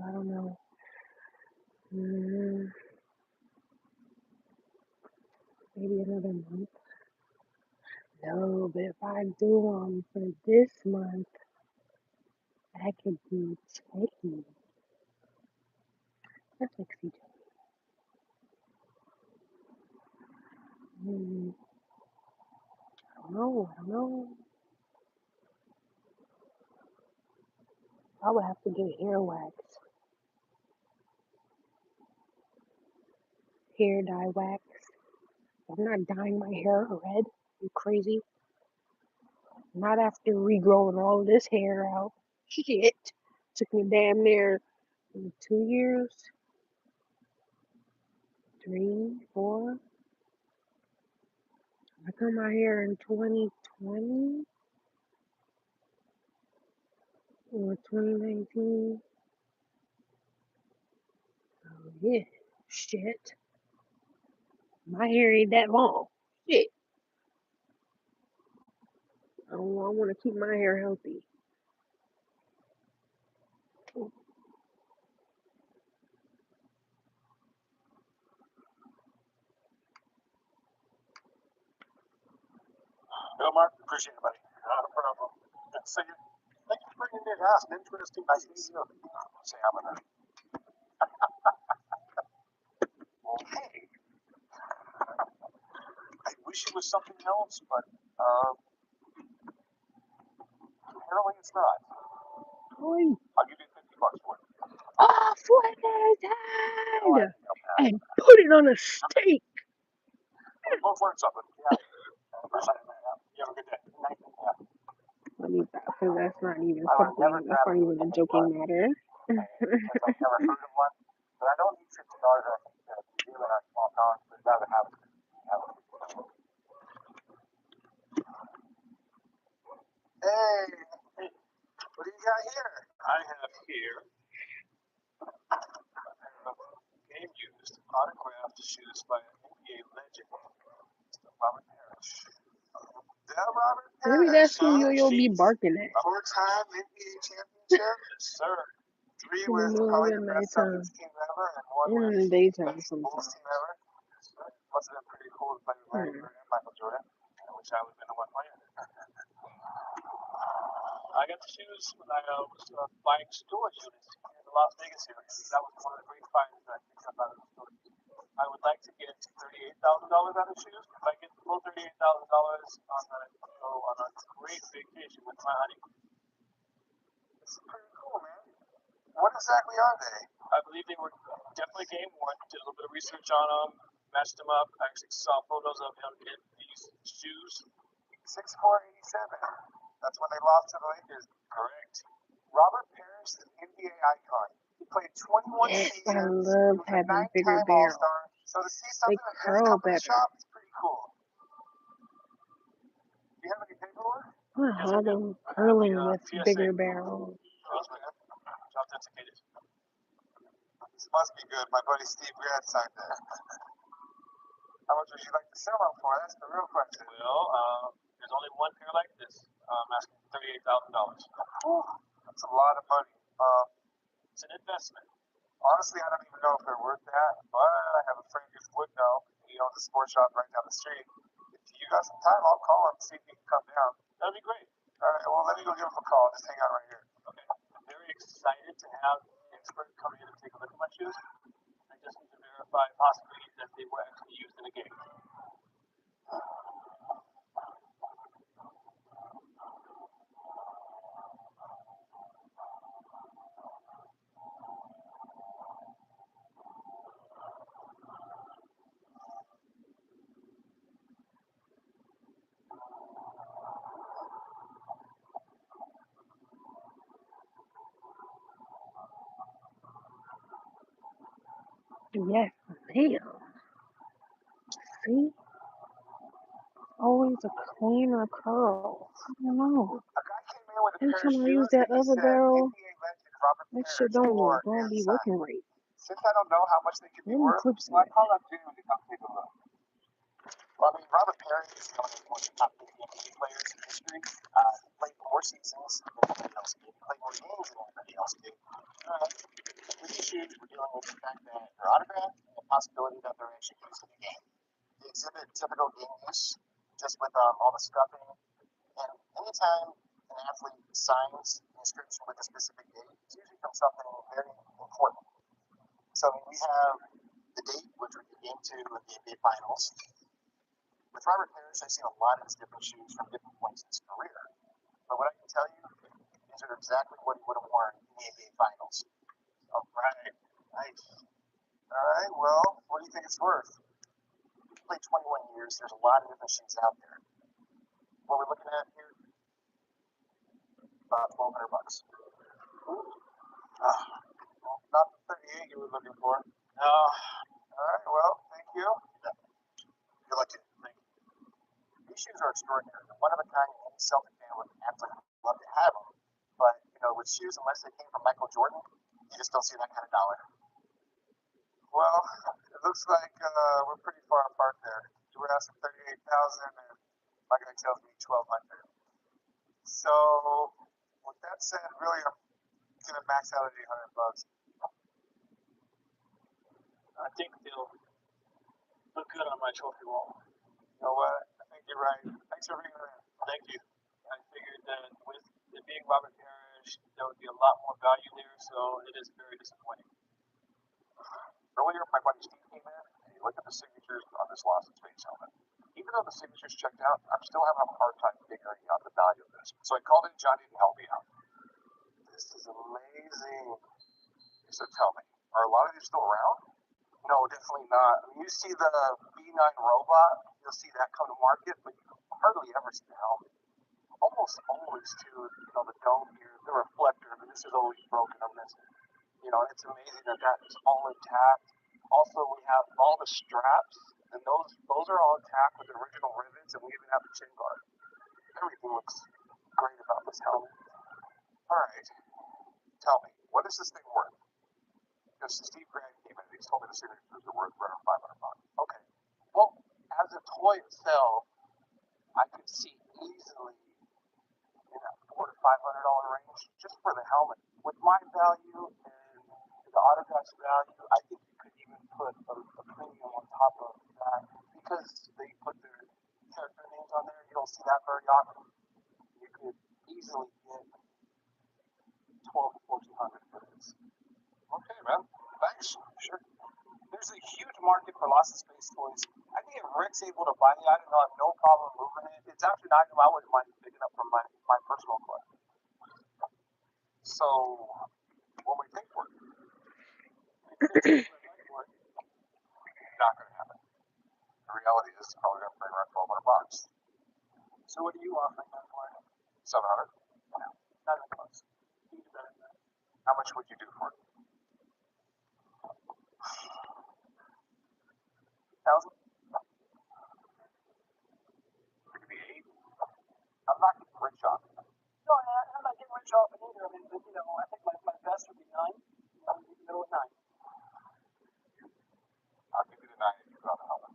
I don't know. Mm, maybe another month. No, but if I do them for this month, that could be tricky. That's like CJ. I don't know. I don't know. I would have to get hair wax, hair dye wax. I'm not dyeing my hair red. You crazy? Not after regrowing all this hair out. Shit. Took me damn near 2 years, 3, 4. I cut my hair in 2020 or 2019. Oh, yeah. Shit. My hair ain't that long. Shit. I want to keep my hair healthy. No, Mark, appreciate it, buddy. Not a problem. So you, thank you for bringing me to ask. Interesting. Nice to see you. Say I'm gonna. Well, hey, I wish it was something else, but apparently it's not. Oi. I'll give you $50 for it. Off with his You know, head I'll pass. and put it on a steak. We both learned something. Yeah. Appreciate it, man. You have a good day. Night. Yeah. Let me back, because that's not even I would never something, that's grab not it even with a a joking blood. matter. Because I've never heard of one. But I don't need $50. I think to do in our small town. We'd rather have it. Hey, what do you got here? I have here game used autographed shoes by an NBA legend, Mr. Robert Parrish. That Robert Maybe Parrish, that's who huh? Yo-Yo be barking at Four-time NBA championship. Yes, sir. 3 in the with middle of probably the the best nighttime. Celtics team ever, and 1 In with the the daytime best Bulls sometimes. team ever. Must have been pretty cool to play with Larry Bird and Michael Jordan. I wish I would have been the one playing. I got the shoes when I was buying storage units in the Las Vegas area. That was one of the great finds that I picked up out of the store. I would like to get $38,000 out of shoes. If I get the full $38,000, I'm going to go on a great vacation with my honey. This is pretty cool, man. What exactly are they? I believe they were definitely game worn. Did a little bit of research on them, matched them up. I actually saw photos of him in these shoes. 6'4", 87. That's when they lost to the Lakers. Correct. Robert Parrish is an NBA icon. He played 21 Yes, I seasons. love He was a having bigger 9-time barrel. All-Star. So to see They something in his curl company better. shop is pretty cool. Do you have any paperwork? I have them curling with bigger barrels. Authenticated. This must be good. My buddy Steve Grant signed that. How much would you like to sell them for? That's the real question. Well, there's only one pair like this. I'm asking $38,000. That's a lot of money. It's an investment. Honestly, I don't even know if they're worth that, but I have a friend who would know. He owns a sports shop right down the street. If you got some time, I'll call him and see if he can come down. That'd be great. All right, well, let me go give him a call. Just hang out right here. Okay. I'm very excited to have an expert come in and take a look at my shoes. I just need to verify possibly that they were actually used in a game. Yes, ma'am. See? Always a cleaner curl. I don't know. A guy came in with a Every pair of time I use shoes that and he other said barrel, NBA legend Robert that shit Parrish wore don't be inside. working right. Since I don't know how much they could be Where them worth, clips so I at? called up June to come take a look. Well, I mean, Robert Parrish is one of the top 50 NBA players in history. He played more seasons than anybody else did. He played more games than anybody else did. With these shoes, we're dealing with the fact that they're autographed and the possibility that they're actually used in the game. They exhibit typical game use, just with all the scuffing. And anytime an athlete signs an inscription with a specific date, it's usually from something very important. So we have the date, which would be game 2 of the NBA Finals. With Robert Parrish, I've seen a lot of his different shoes from different points in his career. But what I can tell you, these are exactly what he would have worn in the NBA Finals. All right, nice. All right, well, what do you think it's worth? He played 21 years. There's a lot of different shoes out there. What we're looking at here, about $1,200. Not the 38 you were looking for. No. All right, well, thank you. Good luck to you. Thank you. These shoes are extraordinary. They're one of a kind, and any Celtic fan would absolutely love to have them. But, with shoes, unless they came from Michael Jordan, you just don't see that kind of dollar. Well, it looks like we're pretty far apart there. You were asking 38,000, and my guy tells me 1,200. So, with that said, really, I'm gonna max out at $800. I think they'll look good on my trophy wall. You know what? I think you're right. Thanks for being there. Thank you. I figured that with it being Robert Parrish, there would be a lot more value there, so it is very disappointing. Earlier, my buddy Steve came in and he looked at the signatures on this Lost in Space helmet. Even though the signatures checked out, I'm still having a hard time figuring out the value of this. So I called in Johnny to help me out. This is amazing. So tell me, are a lot of these still around? No, definitely not. I mean, you see the B9 robot, you'll see that come to market, but you hardly ever see the helmet. Almost always, too, the dome here, the reflector, but this is always broken or missing. It's amazing that is all intact. Also, we have all the straps, and those are all intact with the original rivets, and we even have the chin guard. Everything looks great about this helmet. All right, tell me, what is this thing worth? Because Steve Grant came in and he told me the signatures are worth around $500. Okay. Well, as a toy itself, I could see easily in that $400 to $500 range just for the helmet. With my value and the autograph's value, I think you could even put a premium on top of that because they put their character names on there. You don't see that very often. You could easily get $1,200 to $1,400 for this. Okay, man. Thanks. Sure. There's a huge market for Lost in Space toys. I think if Rick's able to buy the item, he'll have no problem moving it. It's actually an item I wouldn't mind picking up from my personal collection. So, what would you think for it? Not going to happen. The reality is, it's probably going to bring around $1,200. So, what are you offering that for? $700. No, not even close. You do better than that. How much would you do for it? 1,000? It could be 8. I'm not getting rich off it. No, I'm not getting rich off it either. I mean, I think my best would be 9. I'm in the middle of 9. I'll give you the 9 if you put on the helmet.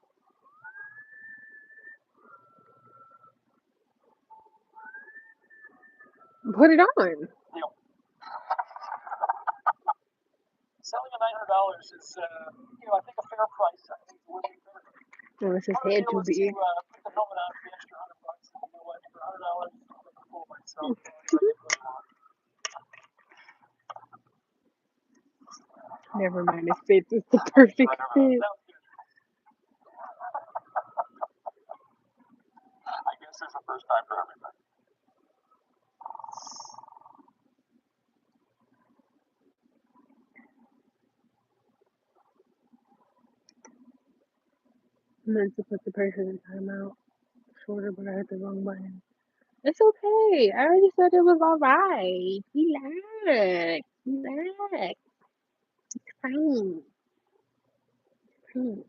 Put it on. Deal. Selling at $900 is, I think a fair price. I think it would be fair. Unless his Part of the head deal too is to big. put the helmet on for the extra $100. And you know what? For $100, I'm gonna fool myself. So I can put it on. Never mind, it fits. It's the perfect fit. Sounds good. I guess there's a first time for everything. I meant to put the person in timeout shorter, but I hit the wrong button. It's okay. I already said it was alright. Relax. Relax. Fine. Fine.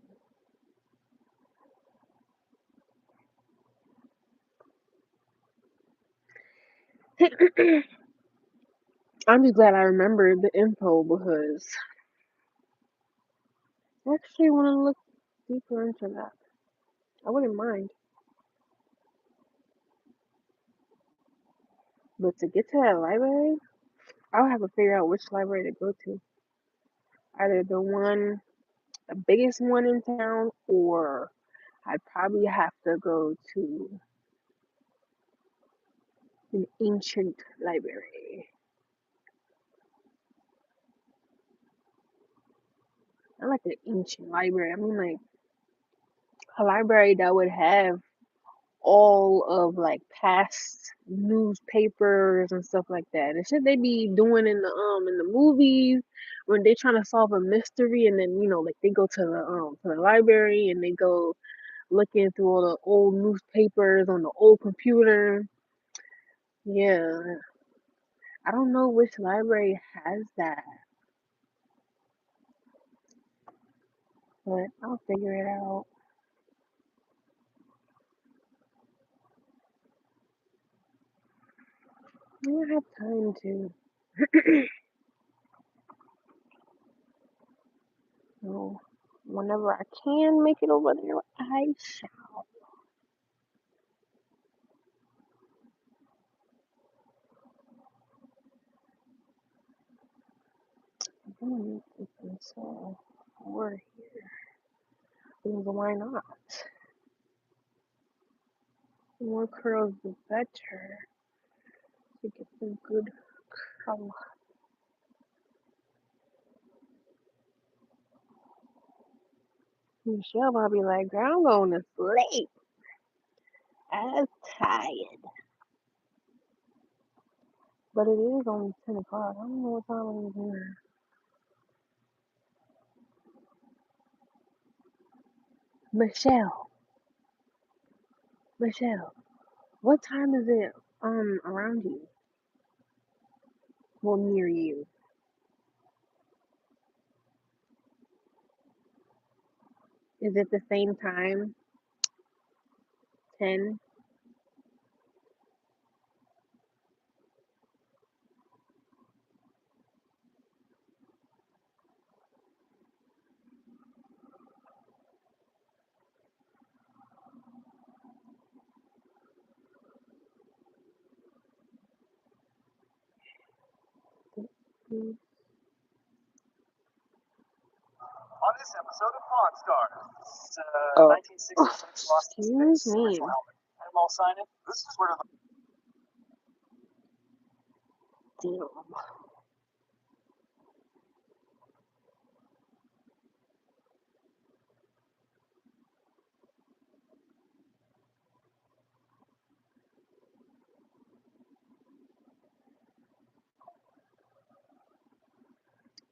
I'm just glad I remembered the info because I actually want to look deeper into that. I wouldn't mind. But to get to that library, I'll have to figure out which library to go to. Either the biggest one in town, or I'd probably have to go to an ancient library. I like an ancient library. I mean, like a library that would have all of like past newspapers and stuff like that. And shit they be doing in the movies when they trying to solve a mystery, and then like they go to the library and they go looking through all the old newspapers on the old computer. Yeah, I don't know which library has that, but I'll figure it out. I don't have time to. So whenever I can make it over there, I shall. I'm gonna make this into over here. Because why not? The more curls, the better. To get the good color. Michelle probably like, girl, I'm going to sleep. I'm tired. But it is only 10 o'clock. I don't know what time it is here. Michelle. Michelle. What time is it around you? Well, near you. Is it the same time? 10? On this episode of Pawn Stars, Oh. 1966 Lost in Excuse Space, me. original helmet. Have them all sign it. This is where the Damn.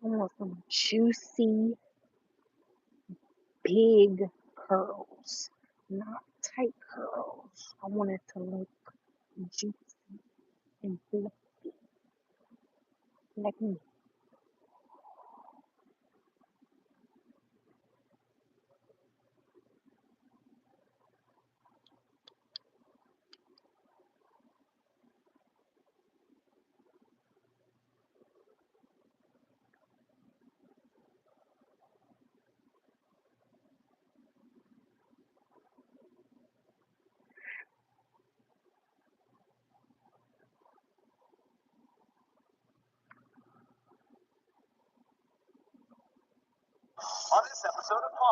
I want some juicy, big curls. Not tight curls. I want it to look juicy and fluffy. Like me.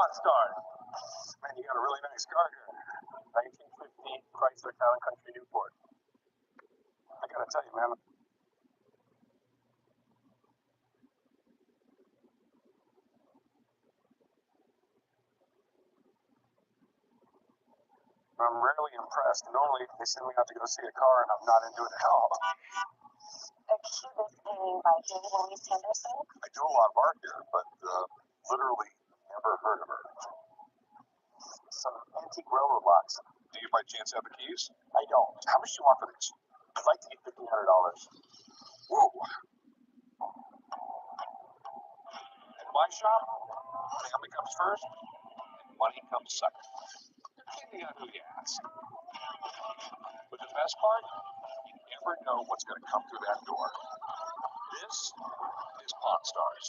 Pawn Stars. Man, you got a really nice car here. 1950 Chrysler Town and Country Newport. I gotta tell you, man. I'm rarely impressed. Normally, they send me out to go see a car, and I'm not into it at all. A cubist painting by David Louise Henderson. I do a lot of art here, but literally never heard of her. Some antique railroad locks. Do you by chance have the keys? I don't. How much do you want for these? I'd like to get $1,500. Whoa. In my shop, family comes first, and money comes second. Depending on who you ask. But the best part, you never know what's going to come through that door. This is Pawn Stars.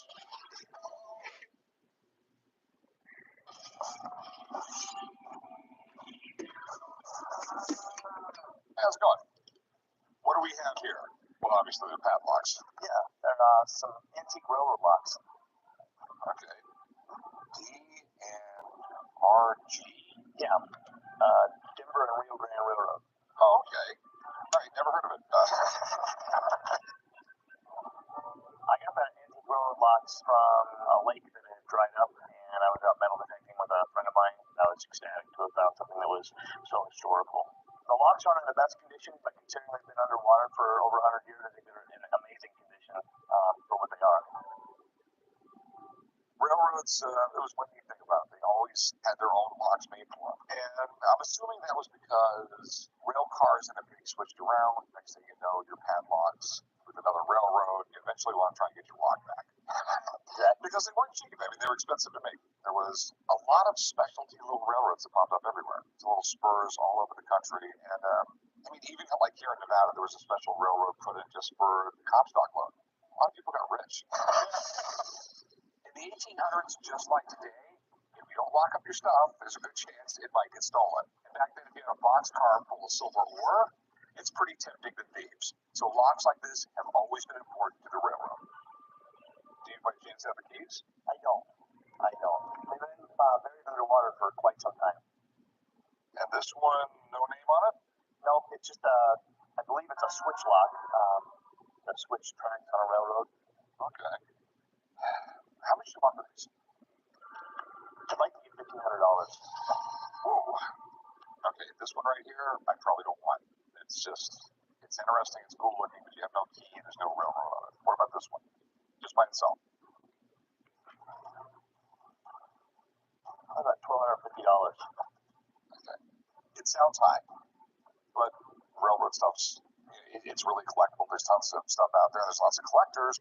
How's it going? What do we have here? Well, obviously the padlocks. Yeah, they're some antique railroad locks. Okay. D&RG. Yeah. Denver and Rio Grande Railroad. Oh, okay. All right, never heard of it. I got that antique railroad locks from a lake that had dried up, and I was out metal detecting with a friend of mine. I was ecstatic to have found something that was so historical. The locks aren't in the best condition, but considering they've been underwater for over 100 years, I think they're in amazing condition for what they are. Railroads, it was one neat thing about it. They always had their own locks made for them. And I'm assuming that was because rail cars ended up getting switched around. Next thing you know, your padlocks with another railroad, you eventually want to try and get your lock back. Because they weren't cheap. I mean, they were expensive to make. There was a lot of specialty little railroads that popped up everywhere. Little spurs all over the country. And, I mean, even like here in Nevada, there was a special railroad put in just for the Comstock load. A lot of people got rich. In the 1800s, just like today, if you don't lock up your stuff, there's a good chance it might get stolen. And back then, if you had a boxcar full of silver ore, it's pretty tempting to thieves. So locks like this have always been important to the railroad. Do you by chance have the keys? I don't. They've been buried underwater for quite some time. And this one, no name on it? No, it's just I believe it's a switch lock. A switch tracks on a railroad. Okay. How much do you want for these? I'd like to get $1,500. Whoa. Okay, this one right here, I probably don't want. It's interesting, it's cool looking, but you have no key and there's no railroad on it. What about this one? Just by itself. How about $1,250? Okay. It sounds high, but railroad stuff's, it's really collectible. There's tons of stuff out there. There's lots of collectors.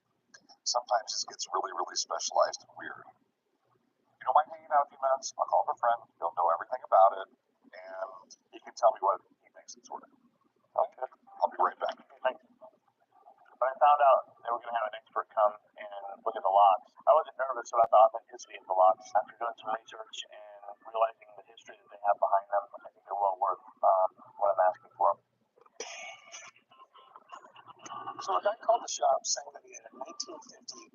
Sometimes it gets really, really specialized and weird. You don't mind hanging out a few minutes? I'll call up a friend. He'll know everything about it, and he can tell me what he thinks it's worth. Okay. I'll be right back. Thanks. When I found out they were going to have an expert come and look at the locks, I wasn't nervous about the authenticity of the locks. After doing some research and realizing the history that they have behind them, I think they're well worth what I'm asking for. So a guy called the shop saying that he had a 1950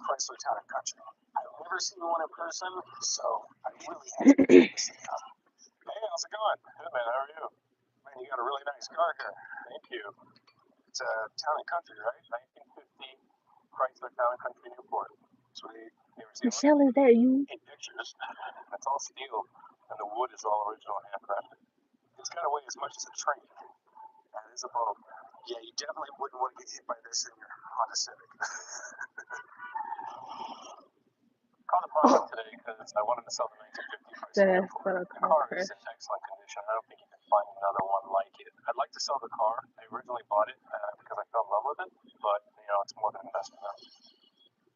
Chrysler Town and Country. I've never seen one in person, so I really had to check this thing out. Hey, how's it going? Good, man. How are you? Man, you got a really nice car here. Thank you. It's a Town and Country, right? 1950 Chrysler Town and Country Newport. Sweet. You ever seen Michelle, one? is that you? In pictures. That's all steel, and the wood is all original handcrafted. It's got to weigh as much as a train. That is a boat. Yeah, you definitely wouldn't want to get hit by this in your Honda Civic. Called the pawn shop today because I wanted to sell the 1950 Chrysler That's Newport. what I The call car her. is in excellent condition. I don't think you can find another one like it. I'd like to sell the car. I originally bought it because I fell in love with it, but it's more than an investment now.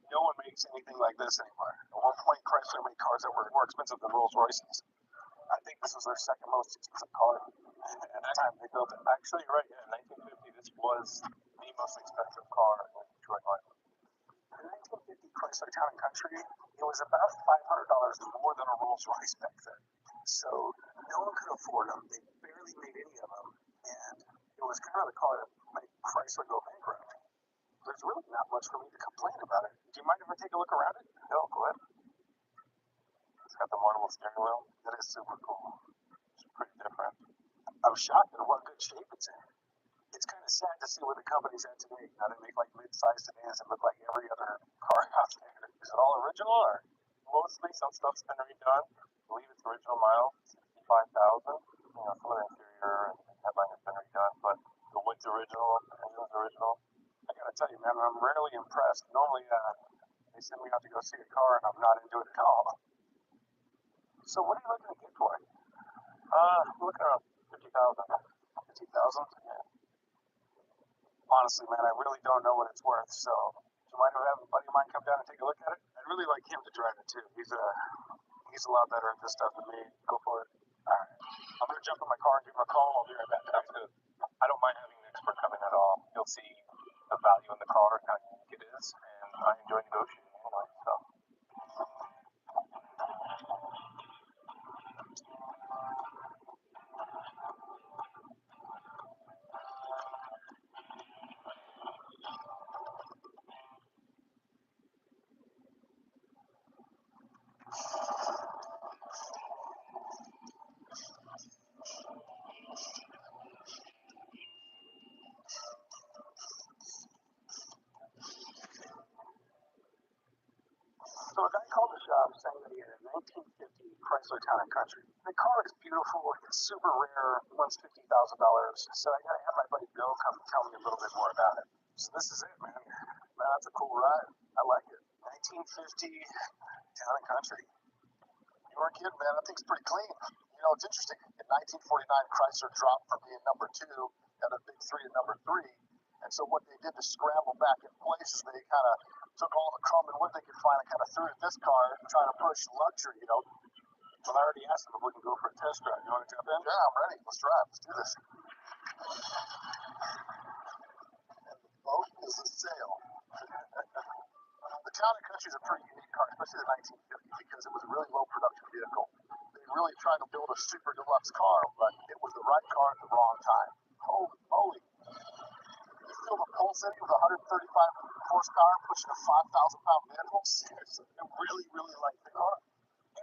No one makes anything like this anymore. At one point, Chrysler made cars that were more expensive than Rolls Royces. I think this was their second most expensive car. At that time, they built it. Actually, you're right. Yeah, in 1950, this was the most expensive car in Detroit market. The 1950 Chrysler Town and Country, it was about $500 more than a Rolls Royce back then. So no one could afford them. They barely made any of them, and it was kind of the car that made Chrysler go bankrupt. There's really not much for me to complain about it. Do you mind if I take a look around it? No, go ahead. It's got the marble steering wheel. That is super cool. It's pretty different. I was shocked at what good shape it's in. It's kind of sad to see where the company's at today. Now they make like mid-sized sedans that look like every other car out there. Is it all original or? Mostly, some stuff's been redone. I believe it's original mile, 65,000. You know, some of the interior and headline has been redone, but the wood's original, the engine's original. I gotta tell you, man, I'm rarely impressed. Normally, they send me out to go see a car and I'm not into it at all. So what are you looking to get for it? I'm looking around 50,000. 50,000? Yeah. Honestly, man, I really don't know what it's worth, so do you mind if I have a buddy of mine come down and take a look at it? I'd really like him to drive it too. He's a lot better at this stuff than me. Go for it. Alright. I'm gonna jump in my car and give him a call. I'll be right back. Sounds good. I don't mind having an expert come in at all. He'll see the value in the car and how unique it is, and I enjoy negotiating anyway, so. So a guy called the shop saying that he had a 1950 Chrysler Town and Country. The car is beautiful, it's super rare, wants $50,000. So I gotta have my buddy Bill come and tell me a little bit more about it. So this is it, man. Man, that's a cool ride. I like it. 1950 Town and Country. You weren't kidding, man. That thing's pretty clean. You know, it's interesting. In 1949, Chrysler dropped from being number 2 at a big 3 to number 3. And so what they did to scramble back in place is they kind of took all the chrome and wood they could find and kind of threw it at this car and trying to push luxury, you know. Well, I already asked him if we can go for a test drive. You want to jump in? Yeah, I'm ready. Let's drive. Let's do this. And the boat is a sail. The Town and Country is a pretty unique car, especially the 1950, because it was a really low production vehicle. They really tried to build a super deluxe car, but it was the right car at the wrong time. Holy moly. You feel the pulsating with 135 horsepower pushing a 5,000-pound vehicle? Seriously, I really, really like the car.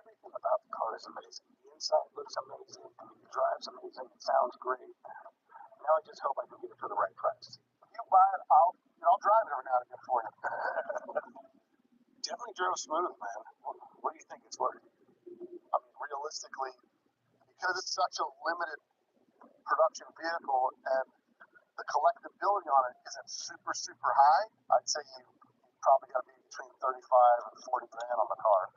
Everything about the car is amazing. The inside looks amazing. It drives amazing. It sounds great. Now I just hope I can get it for the right price. If you buy it, I'll drive it every now and again for you. Definitely drove smooth, man. What do you think it's worth? I mean, realistically, because it's such a limited production vehicle and the collectability on it isn't super, super high, I'd say you probably got to be between 35 and 40 grand on the car.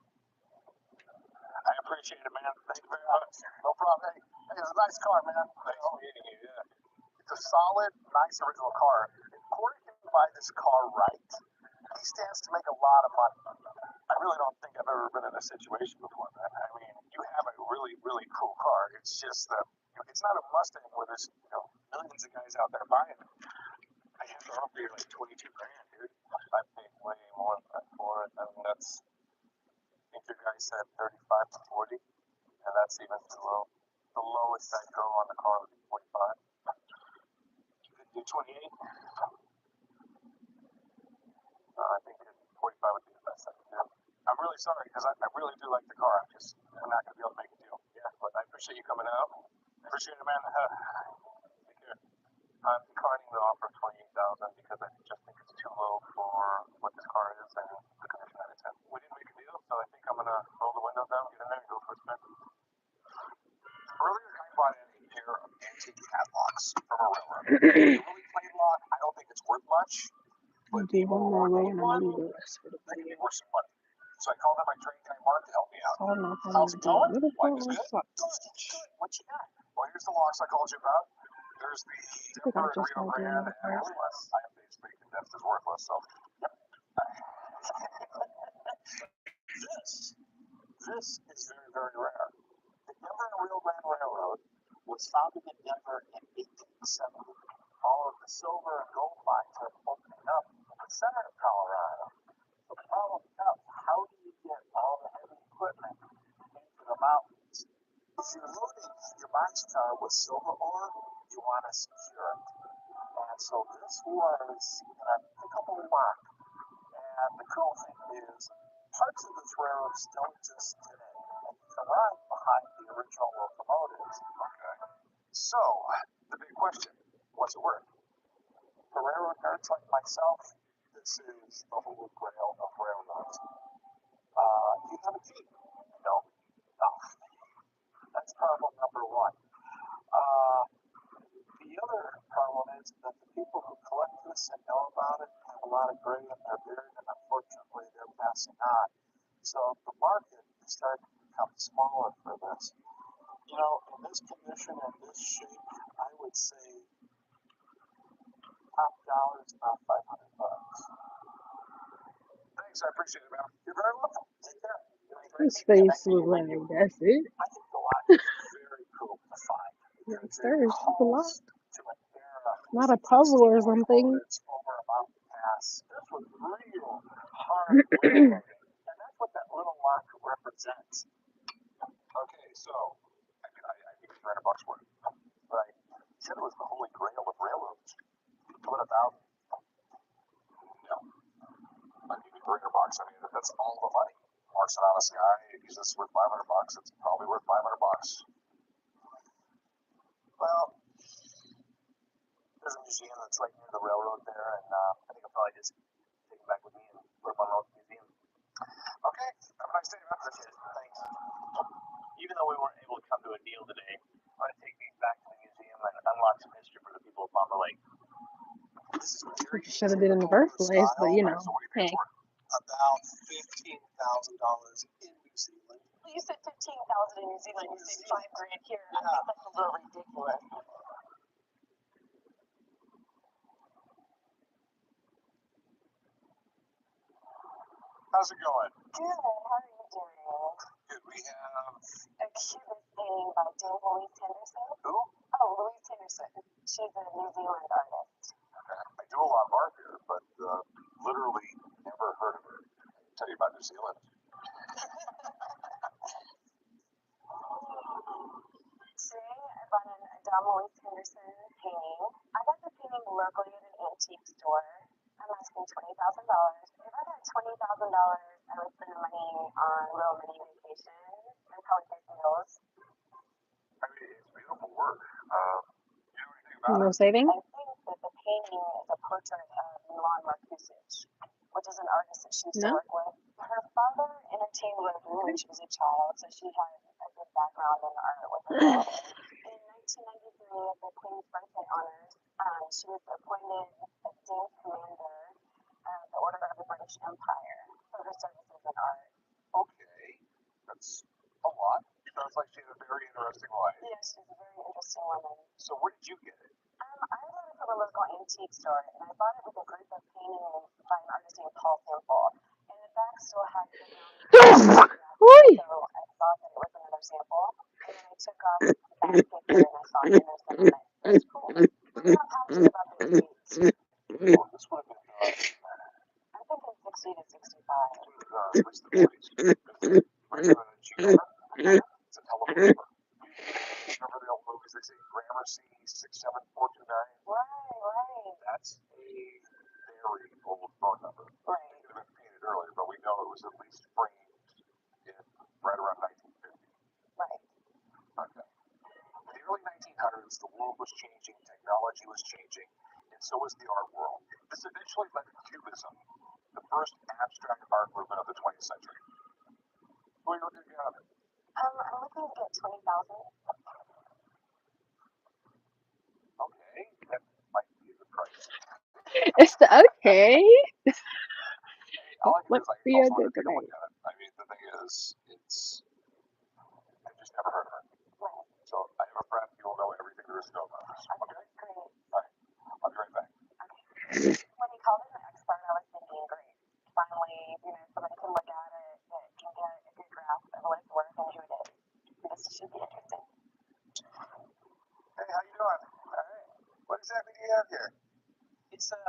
I appreciate it, man. Thank you very much. No problem. Hey, it's a nice car, man. Nice meeting you, yeah. It's a solid, nice original car. If Corey can buy this car right, he stands to make a lot of money. I really don't think I've ever been in a situation before, man. I mean, you have a really, really cool car. It's just that it's not a Mustang where there's millions of guys out there buying it. I have to offer you like 22 grand, dude. I paid way more than that for it. I mean, I think your guy said 35 to 40, and that's even too low. The lowest I'd go on the car would be 45. You could do 28. I think 45 would be the best I could do. I'm really sorry because I really do like the car. I'm not going to be able to make a deal. Yeah, but I appreciate you coming out. Appreciate it, man. Take care. I'm declining the offer of 28,000 because I just think it's too low for what this car is and the condition that it's in. We didn't make a deal, so I think I'm going to roll the windows down, get in there, and go for a spin. Earlier, I bought in a pair of antique cat locks from a railroad. The really plain lock, I don't think it's worth much. But the more plain one, that could be worth some money. So I called up my train guy Mark to help me out. How's it going? Life is good? Good. What you got? Well, here's the locks I called you about. There's the Denver and Rio Grande and worthless. I have basically condensed as worthless, so. This is very, very rare. The Denver and Rio Grande Railroad was founded in Denver in 1870. All of the silver and gold mines are opening up in the center of Colorado. The problem becomes, how do you get all the heavy equipment into the mountains? If you're loading your boxcar with silver ore, you want to secure it. And so this was in a pickable lock. And the cool thing is, parts of this railroad still exist today. run behind the original locomotives. Okay. So, the big question, what's it worth? For railroad nerds like myself, this is the holy grail of railroads. You have a key. No. No. That's problem number one. The other problem is that the people who collect this and know about it have a lot of gray in their beard, and unfortunately they're passing on. So the market is starting to become smaller for this. You know, in this condition and this shape, I would say top dollar is about $500. Thanks, I appreciate it, man. You're very welcome. Take care. His face was like, that's it. I think the lot is very cool to find. It's theirs. It's a lot. To an era Not a puzzle or something. over a mountain pass. This was real hard railroading, and that's what that little lock represents. Okay, so I think it's $300 worth. Right. He said it was the holy grail of railroads. What about? No. I give you $300. I mean, that's all the money. Marks it on a sky. If he's just worth $500, it's probably worth $500. Well, there's a museum that's right near the railroad there, and I think I'll probably just take it back with me and put it on the museum. Okay, have a nice day, man. Appreciate it. Thanks. Even though we weren't able to come to a deal today, I'm going to take these back to the museum and unlock some history for the people of Bomber Lake. This is very Should have did in the first place, but you know, So what do you hey. think it's worth? About $15,000 in New Zealand. You said 15,000 in New Zealand. You said $5,000 here. I think that's a little ridiculous. How's it going? Good. How are you doing? Good. We have A cubist painting by Dame Louise Henderson. who? Oh, Louise Henderson. She's a New Zealand artist. I do a lot of art here, but literally never heard of her. I can tell you about New Zealand. Today I bought a Dame Louise Henderson painting. I got the painting locally at an antique store. I'm asking $20,000. If I had $20,000, I would spend the money on a little mini vacation and probably pay some bills. I mean, it's beautiful work. You know anything about No it? saving? I think that the painting is a portrait of Milan Markusich, which is an artist that she used to No. work with. Her father entertained with her when she was a child, so she had a good background in art with her father. In 1993, at the Queen's birthday honors, she was appointed as Dame Commander of the Order of the British Empire for her services in art. Okay, that's a lot. Sounds like she had a very interesting life. Yes, she's a very interesting woman. So where did you get it? I bought it from a local antique store, and I bought it with a group of paintings by an artist named Paul Sample. And the back still had the Oi! so I thought that it was another sample. And then I took off the back paper and I saw Henderson on it. It was cool. I'm not positive about the dates. Oh, this would have been I'm thinking 60 to 65. at least the 40s. Regular G-number. It's a telephone number. Remember the old movies? They say Gramercy 67429. Right. That's a very old phone number. Right. It could have been painted earlier, but we know it was at least framed in right around 1950. Right. Okay. In the early 1900s, the world was changing, technology was changing, and so was the art world. This eventually led to Cubism, the first abstract art movement of the 20th century. Who are you looking to get out of it? I'm looking to get 20,000. Okay, that might be a good price. It's the okay. All I can do Let's is I see also a good want to take a tonight. look at it. I mean, the thing is, I've just never heard of it. Right. So I have a friend who will know everything there is to know about this. Okay? Great. All right. I'll be right back. When he called him an expert, I was thinking, great. Finally, somebody can look at it that can get a good grasp of what it's worth and who it is. This should be interesting. Hey, how you doing? All right. What exactly do you have here? It's an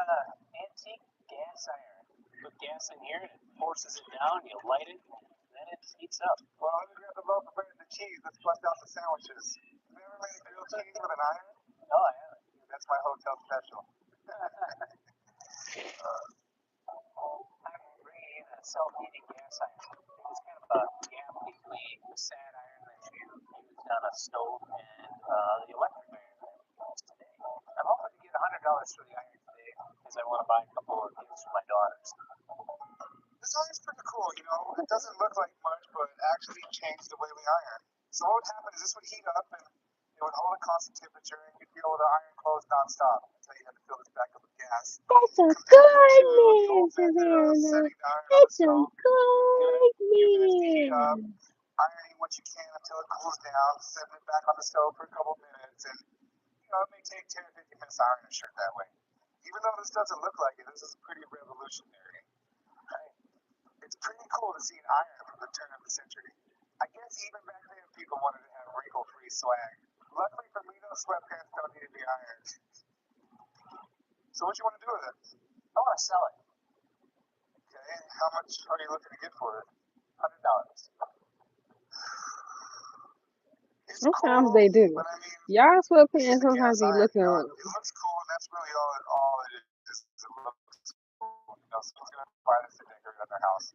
antique gas iron. Put gas in here and it forces it down, you light it, and then it heats up. Well, let me grab the loaf of bread and the cheese. Let's bust out the sandwiches. Have you ever made a grilled cheese with an iron? No, I haven't. That's my hotel special. I'm bringing in a self-heating gas iron. It's kind of a gap between the sad iron much for the iron today because I want to buy a couple of gifts for my daughters. This iron's pretty cool, you know. It doesn't look like much, but it actually changed the way we iron. So what would happen is this would heat up and it would hold a constant temperature and you'd be able to iron clothes nonstop until you had to fill this back up with gas. That's a Compared good to the old man, method of Savannah. setting the iron on the That's a stove, giving it good a few minutes to heat up, man. ironing what you can until it cools down, setting it back on the stove for a couple minutes, and you know, it may take 10 or 15 minutes to iron a shirt that way. Even though this doesn't look like it, this is pretty revolutionary. Right? It's pretty cool to see an iron from the turn of the century. I guess even back then people wanted to have wrinkle-free swag. Luckily for me, those sweatpants don't need to be ironed. So what you want to do with it? I want to sell it. Okay, how much are you looking to get for it? $100. It's Sometimes cool, they do. but I mean, Y'all it's sweatpants a sometimes gas be iron, you looking know. It looks cool, and that's really all it is. It looks cool. You know, someone's gonna buy this to decorate on their house.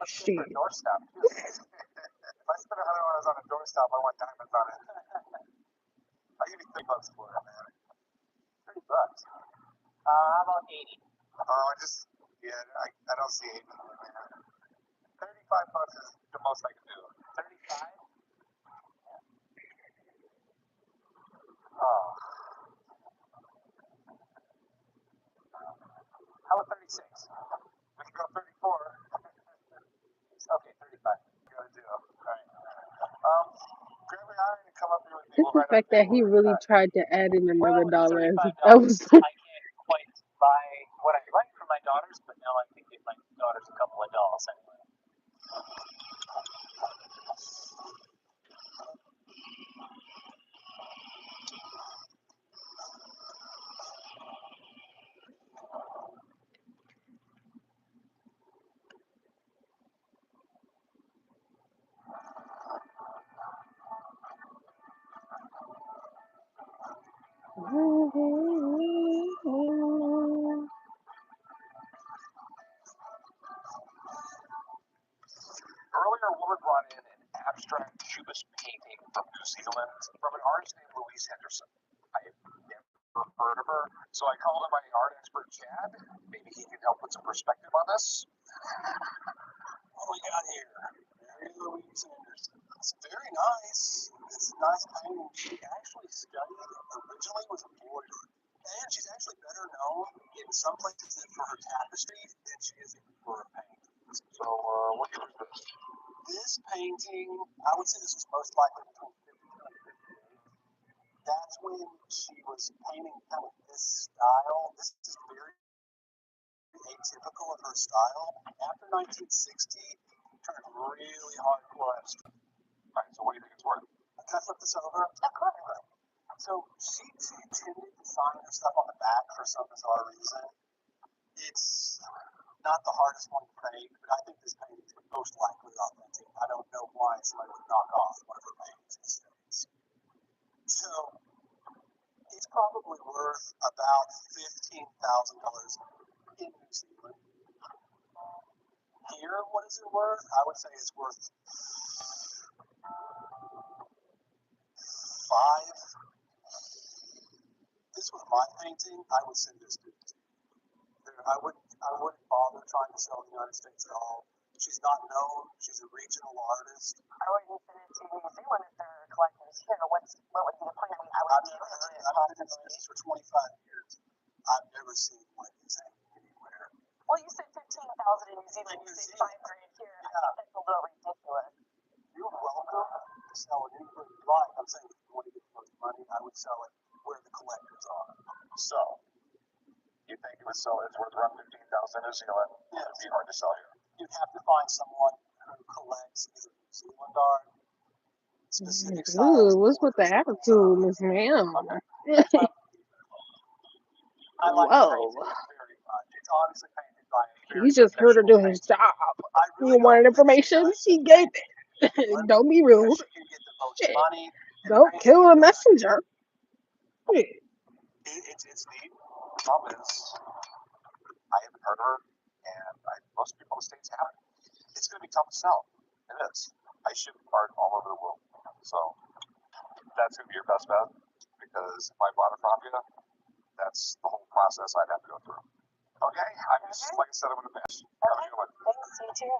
Let's get for a shit. doorstop too. If I spend $100 on a doorstop, I want diamonds on it. I'll give you $30 for it, man. $30. How about 80? I don't see 80, man. $35 is the most I can do. 35? Oh. How about 36? We can go 34. Okay, 35. You got a deal. Alright. Grab your iron and come up here with me. It's We'll the write on fact the that paperwork he and really cut. tried to add in another Well, dollar with as if $35, that was I can't quite buy what I like for my daughters, but now I can get my daughters a couple of dolls anyway. Earlier, a woman brought in an abstract cubist painting from New Zealand from an artist named Louise Henderson. I have never heard of her, so I called in my art expert, Chad. Maybe he can help put some perspective on this. What do we got here? Mary Louise Henderson. It's very nice. It's a nice painting. She actually studied originally with embroidery. And she's actually better known in some places than for her tapestry than she is even for her painting. So, what year is this? This painting, I would say this was most likely between 52 and 58. That's when she was painting kind of this style. This is very atypical of her style. After 1960, turned really hardcore abstract. All right, so what do you think it's worth? Can I flip this over? Of course. So she tended to sign her stuff on the back for some bizarre reason. It's not the hardest one to paint, but I think this painting is most likely authentic. I don't know why somebody would knock off one of her paintings these days. So it's probably worth about $15,000 in New Zealand. Here, what is it worth? I would say it's worth five. This was my painting. I would send this to I wouldn't bother trying to sell in the United States at all. She's not known. She's a regional artist. I wouldn't send it to New Zealand if they're collectors here. What would be the point? I mean, I would I've been in this for 25 years. I've never seen one of these anywhere. Well, you said 15,000 in New Zealand. You say $5,000 here. Yeah. I think that's a little ridiculous. You're welcome to sell it anywhere you like. I'm saying if you want to get the most money, I would sell it where the collectors are. So. You think it's worth around 15,000 in New Zealand? Yeah. It'd be hard to sell here. You'd have to find someone who collects either New Zealand art, specific styles. Ooh, what's with the attitude, Miss Ma'am? Okay. I like the Whoa. painting very much. It's honestly painted by a He very just heard her professional do his painter. job. Really You wanted hope that she information? does He gave it. Don't be rude. she can get the most Shit. money. Don't kill a messenger. Shit. It's neat. The problem is, I haven't heard of her, and most people in the States haven't. It's going to be tough to sell. It is. I ship art all over the world. So that's going to be your best bet, because if I bought it from you, that's the whole process I'd have to go through. Okay, I'm just, like I said, I'm gonna pass. Have a good one. Thanks, you too.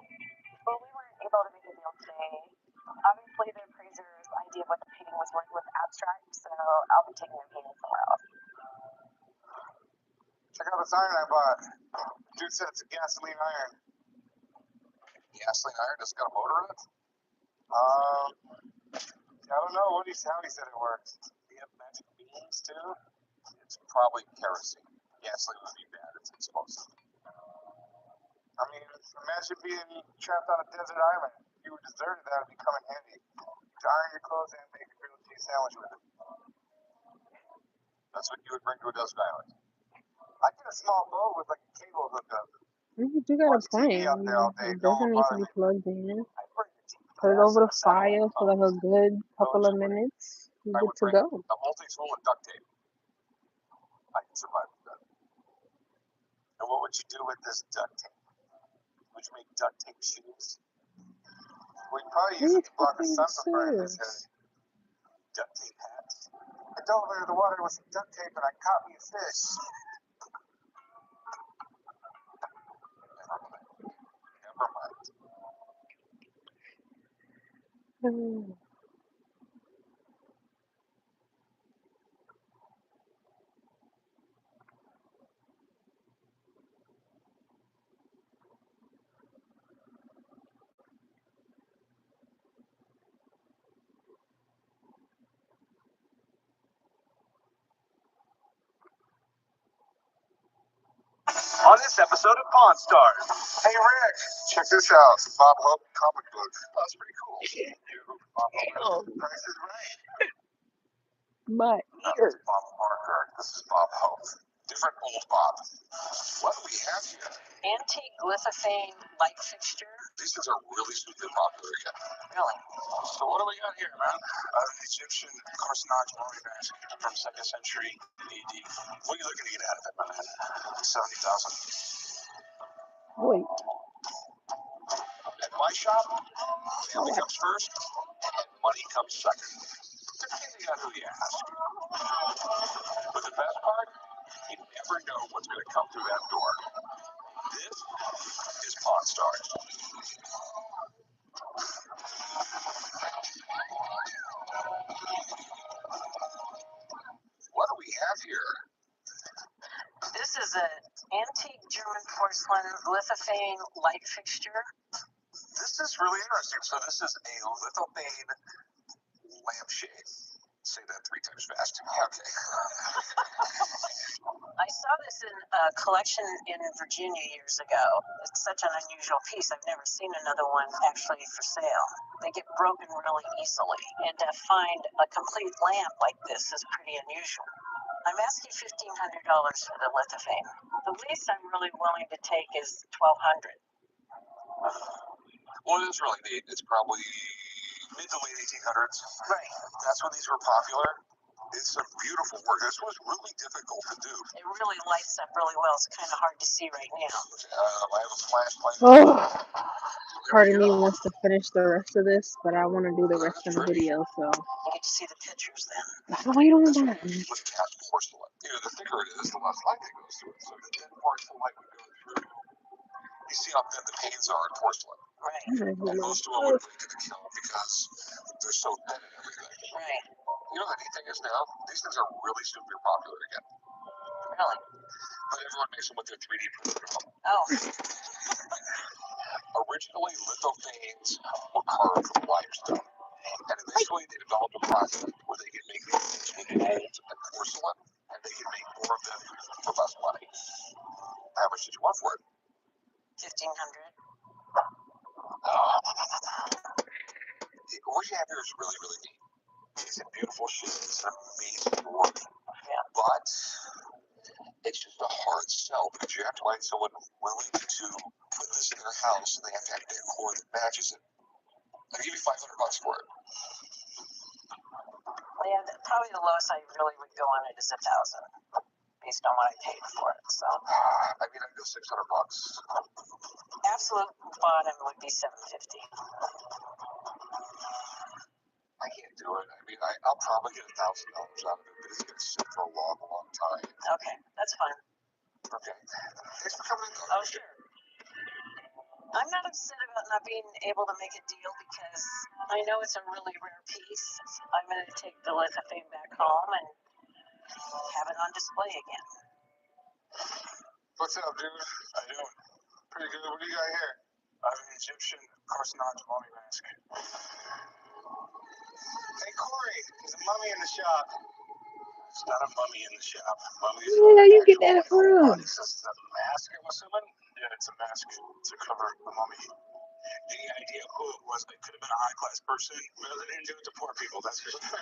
Well, we weren't able to make a deal today. Obviously, the appraiser's idea of what the painting was worth was abstract, so I'll be taking the painting somewhere else. Check out this iron I bought. Dude said it's a gasoline iron. Gasoline iron? It's got a motor in it? I don't know how he said it works. Do you have magic beans too? It's probably kerosene. Gasoline would be bad. It's explosive. I mean, imagine being trapped on a desert island. If you were deserted, that would be coming handy. Iron your clothes and make a grilled cheese sandwich with it. That's what you would bring to a desert island. I get a small boat with like a cable hooked up. You got a TV plan. out there all day. It No doesn't one need to bother be me. plugged in. I bring the TV Put it glass over and the the satellite fire for like a good couple of minutes. You're I good would to bring go. a multi-tool and duct tape. I can survive with that. And what would you do with this duct tape? Would you make duct tape shoes? We'd probably use it to block the sun from burning his head. Duct tape hats. I dove under the water with some duct tape and I caught me a fish. Never mind. On this episode of Pawn Stars. Hey Rick, check this out. Bob Hope comic book. Oh, that's pretty cool. Bob Hope. Price is Right. My That's Bob Barker. This is Bob Hope. Different old Bob. What do we have here? Antique lithophane light fixture. These things are really super popular again. Really? So what do we got here, man? An Egyptian carcinage mummy mask from 2nd century AD. What are you looking to get out of it, my man? 70,000. wait. At my shop, family comes first, and money comes second. Depending on who you ask. But the best part, you never know what's going to come through that door. This is Pawn Stars. What do we have here? This is an antique German porcelain lithophane light fixture. This is really interesting. So this is a lithophane lampshade. Say that 3 times fast. Okay. I saw this in a collection in Virginia years ago. It's such an unusual piece. I've never seen another one actually for sale. They get broken really easily, and to find a complete lamp like this is pretty unusual. I'm asking $1,500 for the lithophane. The least I'm really willing to take is $1,200. Well, it is really neat. It's probably mid to late 1800s. Right. That's when these were popular. It's some beautiful work. This was really difficult to do. It really lights up really well. It's kind of hard to see right now. I have a flashlight. Oh, part of me wants to finish the rest of this, but I want to do the rest of the video, so. You get to see the pictures then. Wait on This one that. was cast porcelain. The thicker it is, the less light that goes through it. So the thin parts of the light would go through. You see how thin the panes are in porcelain. Right. And most of them would break in the kiln because they're so thin and everything. Right. You know, the neat thing is now, these things are really super popular again. Really? But everyone makes them with their 3D printer. Oh. Originally, lithophanes were carved from limestone. And eventually, they developed a process where they could make things with gold and porcelain, and they could make more of them for less money. How much did you want for it? $1,500. What you have here is really, really neat. It's in beautiful shape. It's an amazing work. Yeah. But it's just a hard sell because you have to find someone willing to put this in their house and they have to have decor that matches it. I'll give you $500 for it. Yeah, probably the lowest I really would go on it is $1,000, based on what I paid for it. So. I mean, I'd go $600. Absolute bottom would be $750. I can't do it. I mean, I'll probably get $1,000 out of it, but it's going to sit for a long, long All right. Okay, that's fine. Okay. Thanks for coming in. Oh, sure. I'm not upset about not being able to make a deal because I know it's a really rare piece. I'm going to take the lithophane back home and have it on display again. What's up, dude? How you doing? Pretty good. What do you got here? I have an Egyptian carcinage mummy mask. Hey, Corey, there's a mummy in the shop. It's not a mummy in the shop. Mummies Where are did you get actual that cold from? bodies. This is a mask, I'm assuming? Yeah, it's a mask to cover the mummy. Any idea who it was? It could have been a high class person. Well, they didn't do it to poor people, that's for sure.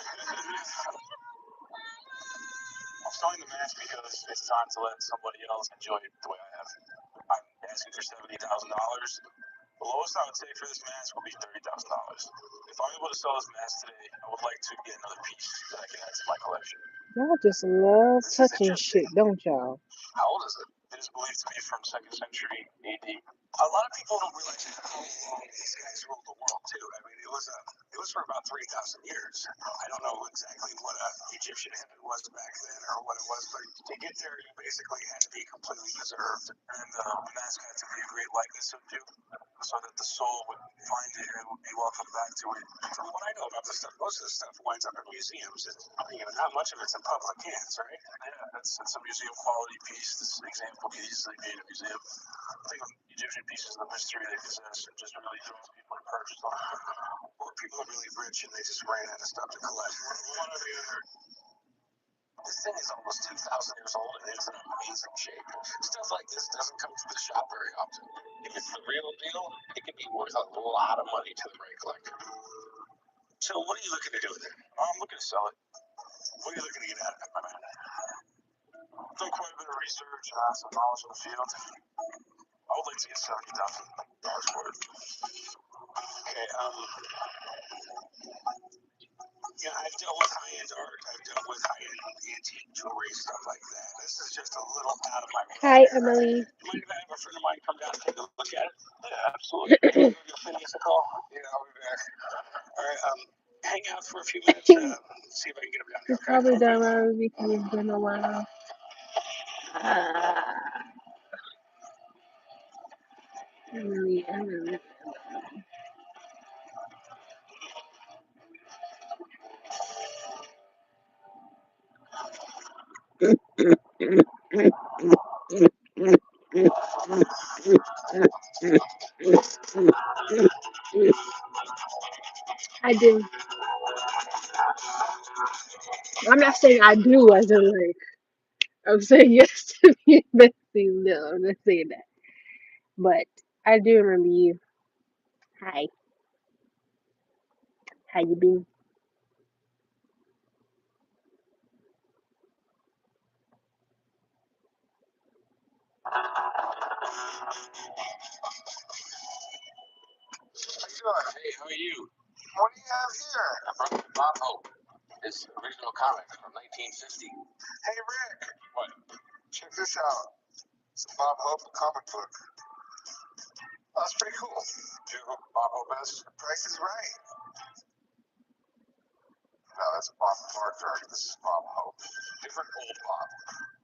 I'm selling the mask because it's time to let somebody else enjoy it the way I have. I'm asking for $70,000. The lowest I would say for this mask would be $30,000. If I'm able to sell this mask today, I would like to get another piece that I can add to my collection. Y'all just love This is touching interesting. shit, don't y'all? How old is it? It is believed to be from 2nd century AD. A lot of people don't realize how long these guys ruled the world too. I mean, it was for about 3,000 years. I don't know exactly what an Egyptian head was back then or what it was, but to get there, you basically had to be completely preserved, and the mask had to be a great likeness of you, so that the soul would find it and would be welcomed back to it. From what I know about this stuff, most of the stuff winds up in museums. Not much of it's in public hands, right? Yeah, it's a museum quality piece. This example could easily be in a museum. I think Egyptian pieces of the mystery they possess and just really draws people to purchase them. Or people are really rich and they just ran out of stuff to collect. One or the other. This thing is almost 2,000 years old and it's in amazing shape. Stuff like this doesn't come to the shop very often. If it's the real deal, it can be worth a lot of money to the right collector. So what are you looking to do with it? I'm looking to sell it. What are you looking to get out of it, my man? I've done quite a bit of research and have some knowledge in the field. I would like to get $70,000 for it. Okay, I've dealt with high-end art. I've dealt with high-end antique jewelry, stuff like that. This is just a little out of my Hi, price. Emily. Mind if I have a friend of mine come down and take a look at it? Yeah, absolutely. Can I go give Phineas a call? Yeah, I'll be back. All right, hang out for a few minutes. See if I can get him down here, He's okay? probably done already because it's been a while. Emily. I do. I'm not saying I do as in like, I'm saying yes to the Betsy. No, I'm not saying that. But I do remember you. Hi. How you been? Hey, how are you? What do you have here? I brought you Bob Hope. His original comic from 1950. Hey, Rick, What? check this out. It's a Bob Hope comic book. Oh, that's pretty cool. Do you know who Bob Hope is? The price is right. No, that's Bob Barker. This is Bob Hope. Different old Bob.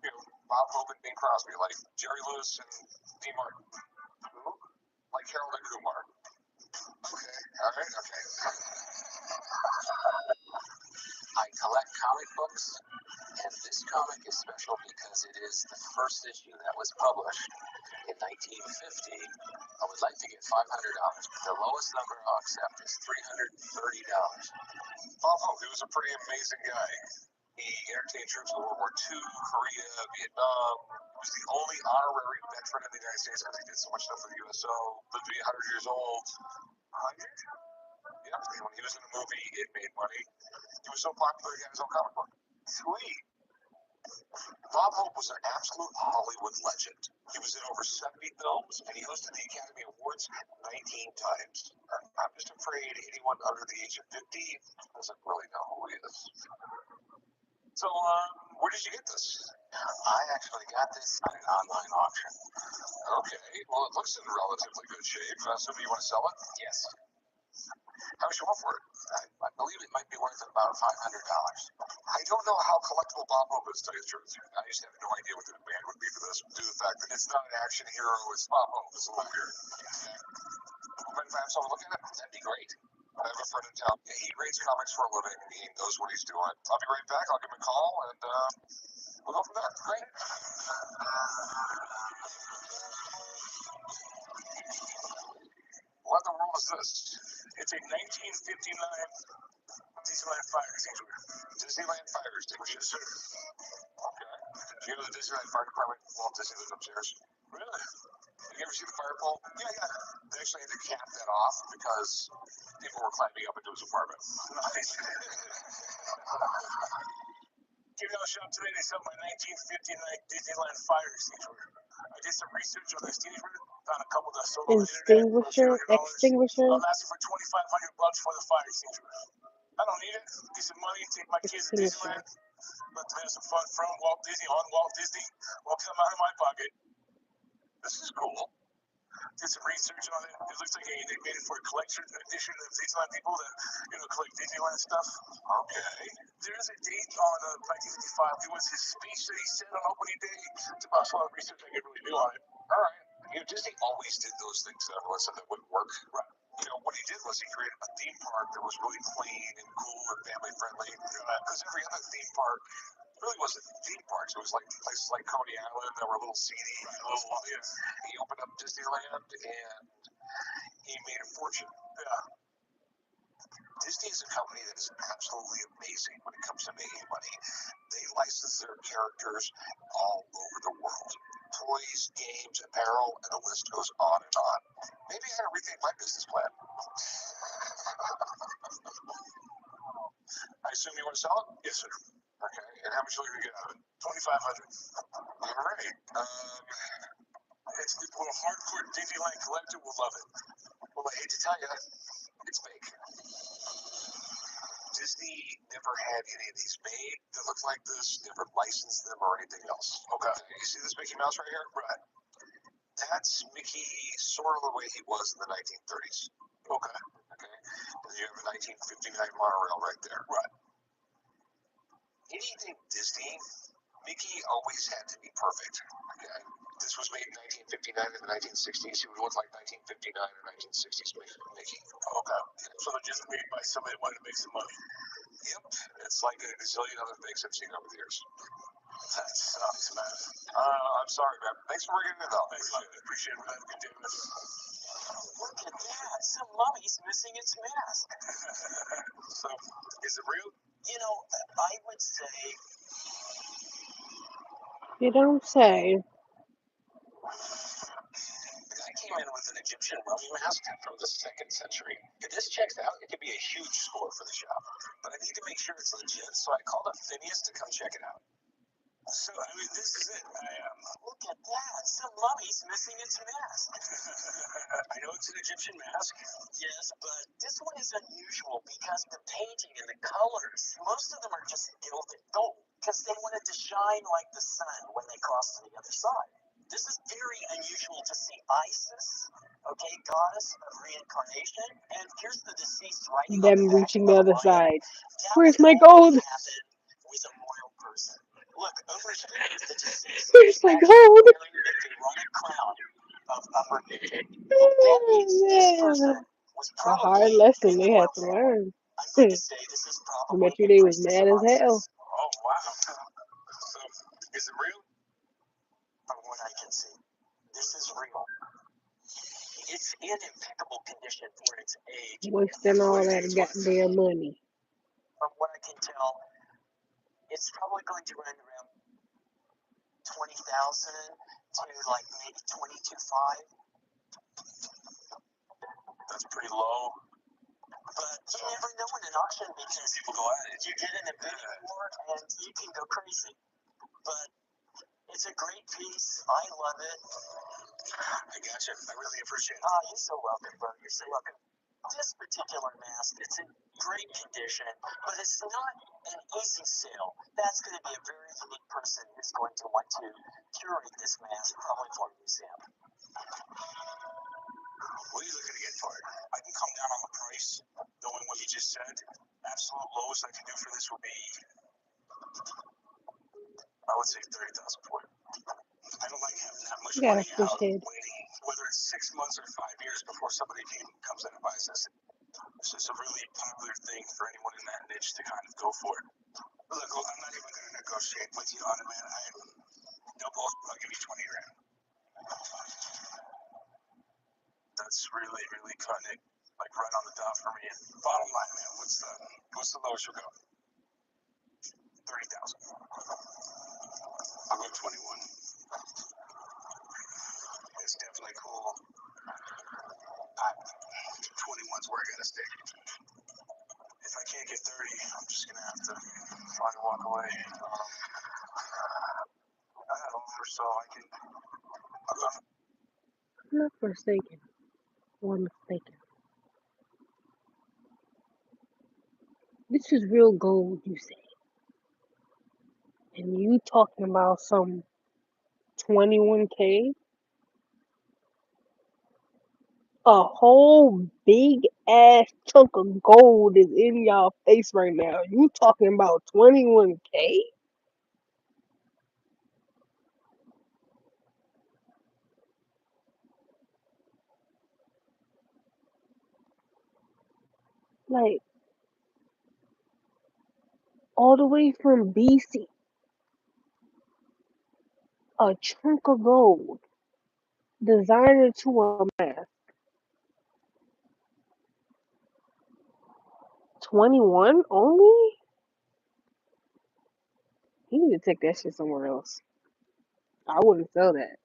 You know, Bob Hope and Bing Crosby, like Jerry Lewis and Dean Martin. Who? Like Harold and Kumar. Okay, all right, okay. I collect comic books, and this comic is special because it is the first issue that was published in 1950. I would like to get $500. The lowest number I'll accept is $330. Bob Hope, he was a pretty amazing guy. He entertained troops in World War II, Korea, Vietnam. He was the only honorary veteran of the United States because he did so much stuff for the USO. Lived to be 100 years old. 100? Yep. When he was in the movie, it made money. He was so popular, he got his own comic book. Sweet. Bob Hope was an absolute Hollywood legend. He was in over 70 films, and he hosted the Academy Awards 19 times. I'm just afraid anyone under the age of 50 doesn't really know who he is. So, where did you get this? I actually got this at an online auction. Okay, well, it looks in relatively good shape. So, you want to sell it? Yes. How much you want for it? I believe it might be worth about $500. I don't know how collectible Bob Hope is, to tell you the truth. I just have no idea what the demand would be for this, due to the fact that it's not an action hero, it's Bob Hope. It's a little weird. But if I have someone looking at it, that'd be great. I have a friend in town. He reads comics for a living. He knows what he's doing. I'll be right back. I'll give him a call, and we'll go from there. Great. What in the world is this? It's a 1959 Disneyland fire extinguisher. Disneyland fire extinguisher. Yes, sir. Okay. Do you know the Disneyland Fire Department? Walt Disney lives upstairs. Really? You ever see the fire pole? Yeah. They actually had to cap that off because people were climbing up into his apartment. Nice. Came down the shop today, they sell my 1959 Disneyland fire extinguisher. I did some research on the extinguisher, found a couple that sold on the internet for a few $100. Extinguisher. I'm asking for $2,500 for the fire extinguisher. I don't need it. Get some money, take my kids to Disneyland, let them have some fun from Walt Disney, on Walt Disney, won't come out of my pocket. This is cool. Did some research on it. It looks like they made it for a collection edition of Disneyland people that, collect Disneyland stuff. Okay. There is a date on 1955. It was his speech that he said on opening day. It's about a lot of research I could really do on it. All right. Disney always did those things that listen that wouldn't work. Right. What he did was he created a theme park that was really clean and cool and family friendly. Because every other theme park really wasn't theme parks. It was like places like Coney Island that were a little seedy. He opened up Disneyland and he made a fortune. Yeah. Disney is a company that is absolutely amazing when it comes to making money. They license their characters all over the world. Toys, games, apparel, and the list goes on and on. Maybe I gotta rethink my business plan. I assume you want to sell it? Yes, sir. Okay. And how much are you going to get out of it? $2,500. All right. It's a hardcore Disneyland collector will love it. Well, I hate to tell you, it's fake. Disney never had any of these made that look like this, never licensed them or anything else. Okay. You see this Mickey Mouse right here? Right. That's Mickey sort of the way he was in the 1930s. Okay. And you have a 1959 monorail right there. Right. Anything Disney, Mickey always had to be perfect. Okay. This was made in 1959 in the 1960s. He would look like 1959 or 1960s Mickey. Okay. So they're just made by somebody that wanted to make some money. Yep. It's like a gazillion other things I've seen over the years. That sucks, man. I'm sorry, man. Thanks for bringing it up. Thanks, man. Appreciate it. Have a good day, man. Look at that. Some mummy's missing its mask. So, is it real? I would say You don't say. The guy came in with an Egyptian mummy mask from the 2nd century. If this checks out, it could be a huge score for the shop. But I need to make sure it's legit, so I called up Phineas to come check it out. So, this is it. look at that. Some mummy's missing its mask. I know it's an Egyptian mask. Yes, but this one is unusual because the painting and the colors, most of them are just gilded gold because they wanted to shine like the sun when they crossed to the other side. This is very unusual to see Isis, goddess of reincarnation, and here's the deceased writing on Them the back reaching of the a other lion. side. That Where's would my only gold? happen with a royal person. Look, over here, the deceased Where's my gold? wearing the demonic crown of upper Egypt. That means this person was A hard probably lesson in the they had royal to family. learn. I'm going to say this is I probably bet you a they was priestess mad of as hell. Isis. Oh, wow. So, is it real? From what I can see, this is real. It's in impeccable condition for its age. Wasting all that goddamn money. From what I can tell, it's probably going to run around 20,000 to like maybe 22,500. That's pretty low. But you never know in an auction because People go at it. you get in a bidding war and you can go crazy. But it's a great piece. I love it. I gotcha. I really appreciate it. Oh, you're so welcome, brother. You're so welcome. This particular mask, it's in great condition, but it's not an easy sale. That's going to be a very unique person who's going to want to curate this mask, probably for a museum. What are you looking to get for it? I can come down on the price, knowing what you just said. Absolute lowest I can do for this would be, I would say 30,000 for it. I don't like having that much You gotta money fish out head. waiting, whether it's 6 months or 5 years before somebody comes in and buys this. It's just a really popular thing for anyone in that niche to kind of go for it. But look, I'm not even going to negotiate with you on it, man. No bullshit. I'll give you 20 grand. That's really, really cutting it, like right on the dot for me. Bottom line, man, what's the lowest you'll go? 30,000. I'll go 21. It's definitely cool. 21's where I gotta stay. If I can't get 30, I'm just gonna have to find walk away. I have offer, so I can. I'll go. I'm not forsaken or mistaken. This is real gold, you say. And you talking about some 21K? A whole big ass chunk of gold is in y'all face right now. You talking about 21K? Like, all the way from BC. A chunk of gold. Designed into a mask. 21 only? You need to take that shit somewhere else. I wouldn't sell that.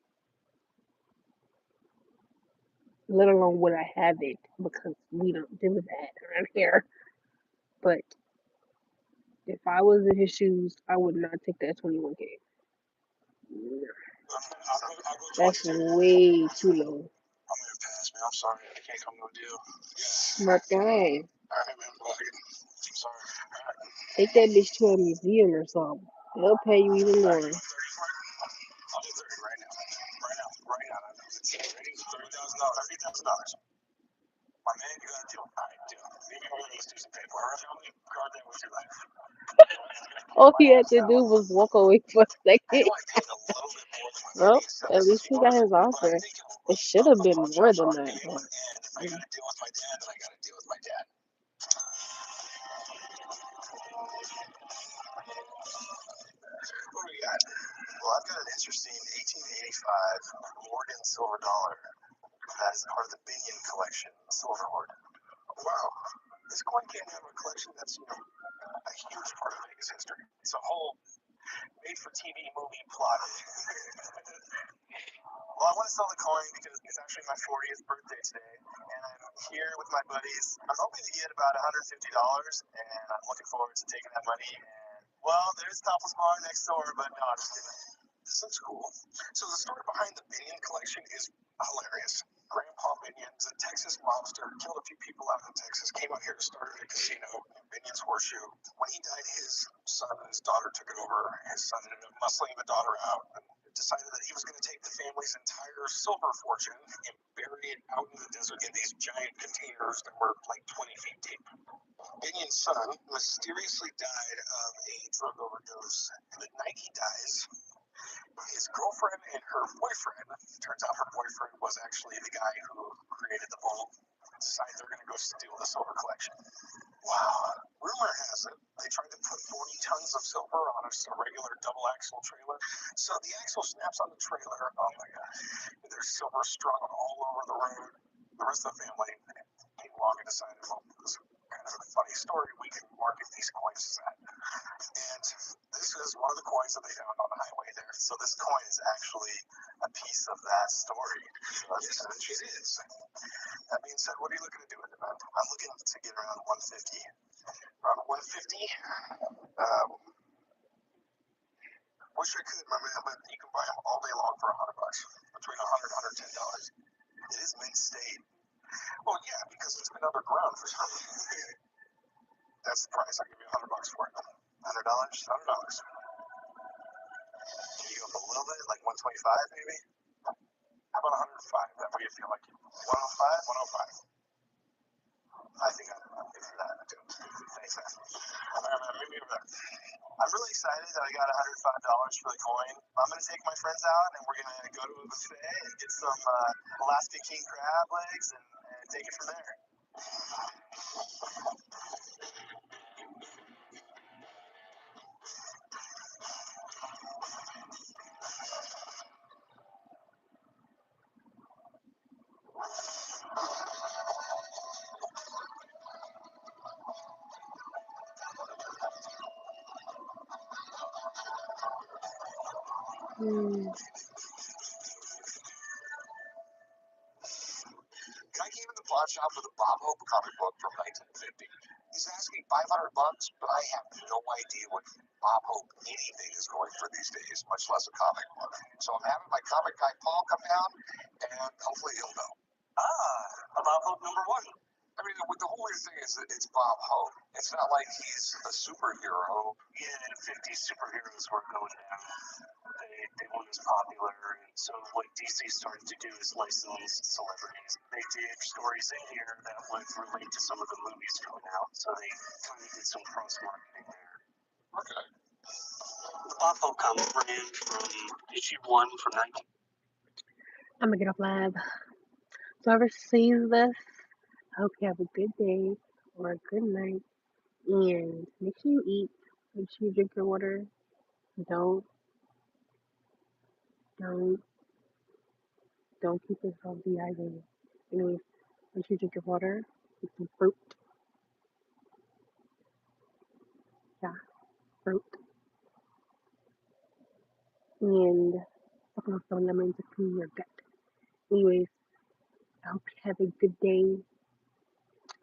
Let alone would I have it because we don't do that around here. But if I was in his shoes, I would not take that 21K. I'll go That's 22. way too low. I'm gonna pass, man. I'm sorry. I can't come to a deal. But dang, All right, man. Well, I'm sorry. All right. take that bitch to a museum or something. They'll pay you even All right, more. you want 30 for it? I'll do 30 right now. Right now. It's ready. $30,000. My man, you got a deal. All right, deal. Maybe let's do some paperwork. Guard that with your life. All he had to do was walk away for a I second. know I paid a little bit more than my Well, buddy said at this least is he got yours, his but I offer. think It should have been more than that. and if I gotta deal with my dad, then I gotta deal with my dad. What do we got? Well, I've got an interesting 1885 Morgan silver dollar that is part of the Binion collection, silver hoard. Wow. This coin came out of a collection that's, a huge part of Vegas history. It's a whole made-for-TV movie plot. Well, I want to sell the coin because it's actually my 40th birthday today, and I'm here with my buddies. I'm hoping to get about $150, and I'm looking forward to taking that money. And well, there's Topless Bar next door, but no, I'm just kidding. This looks cool. So the story behind the Binion collection is hilarious. Grandpa Binion's a Texas mobster, killed a few people out in Texas, came out here to start a casino, Binion's Horseshoe. When he died, his son and his daughter took it over. His son ended up muscling the daughter out and decided that he was going to take the family's entire silver fortune and bury it out in the desert in these giant containers that were like 20 feet deep. Binion's son mysteriously died of a drug overdose. And the night he dies, his girlfriend and her boyfriend, turns out her boyfriend was actually the guy who created the vault, decide they're going to go steal the silver collection. Wow. Rumor has it they tried to put 40 tons of silver on a regular double axle trailer. So the axle snaps on the trailer. Oh my god. There's silver strung all over the road. The rest of the family came along and decided, well, this is kind of a funny story. We can market these coins as that. And this is one of the coins that they found on the highway there. So this coin is actually a piece of that story. So yes, it is. That being said, what are you looking to do with it, man? I'm looking to get around 150. Around 150. Wish I could, my man, but you can buy them all day long for $100. Between $100 and $110. It is mint state. Well, yeah, because it's been underground for some reason. That's the price. I'll give you $100 for it. $100? $100. Can you go up a little bit, like 125 maybe? How about 105? That way you feel like 105. 105. I think I'm good for that too. Thanks, man. Meet me over there. I'm really excited that I got $105 for the coin. I'm gonna take my friends out and we're gonna go to a buffet and get some Alaska king crab legs and take it from there. Hmm. Guy came in the pawn shop with a Bob Hope comic book from 1950. He's asking $500, but I have no idea what Bob Hope anything is going for these days, much less a comic book. So I'm having my comic guy Paul come down, and hopefully he'll know. A Bob Hope number one. I mean, the whole weird thing is that it's Bob Hope. It's not like he's a superhero. Yeah, 50 superheroes were going down. They weren't as popular, and so what DC started to do is license celebrities. They did stories in here that would relate to some of the movies coming out, so they kind of did some cross-marketing there. Okay. The Bob Hope comic ran from issue 1 from 19... I'm gonna get off live. So whoever sees this, I hope you have a good day or a good night. And make sure you eat. Make sure you drink your water. Don't don't don't keep yourself dehydrated. Anyways, make sure you drink your water. Eat some fruit. Yeah, fruit. And suck on some lemon to clean your gut. Anyways, I hope you have a good day.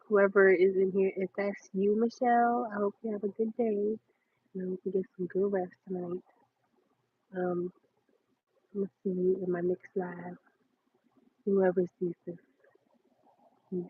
Whoever is in here, if that's you, Michelle, I hope you have a good day. And I hope you get some good rest tonight. Um, I'm gonna see you in my next live. Whoever sees this. Peace.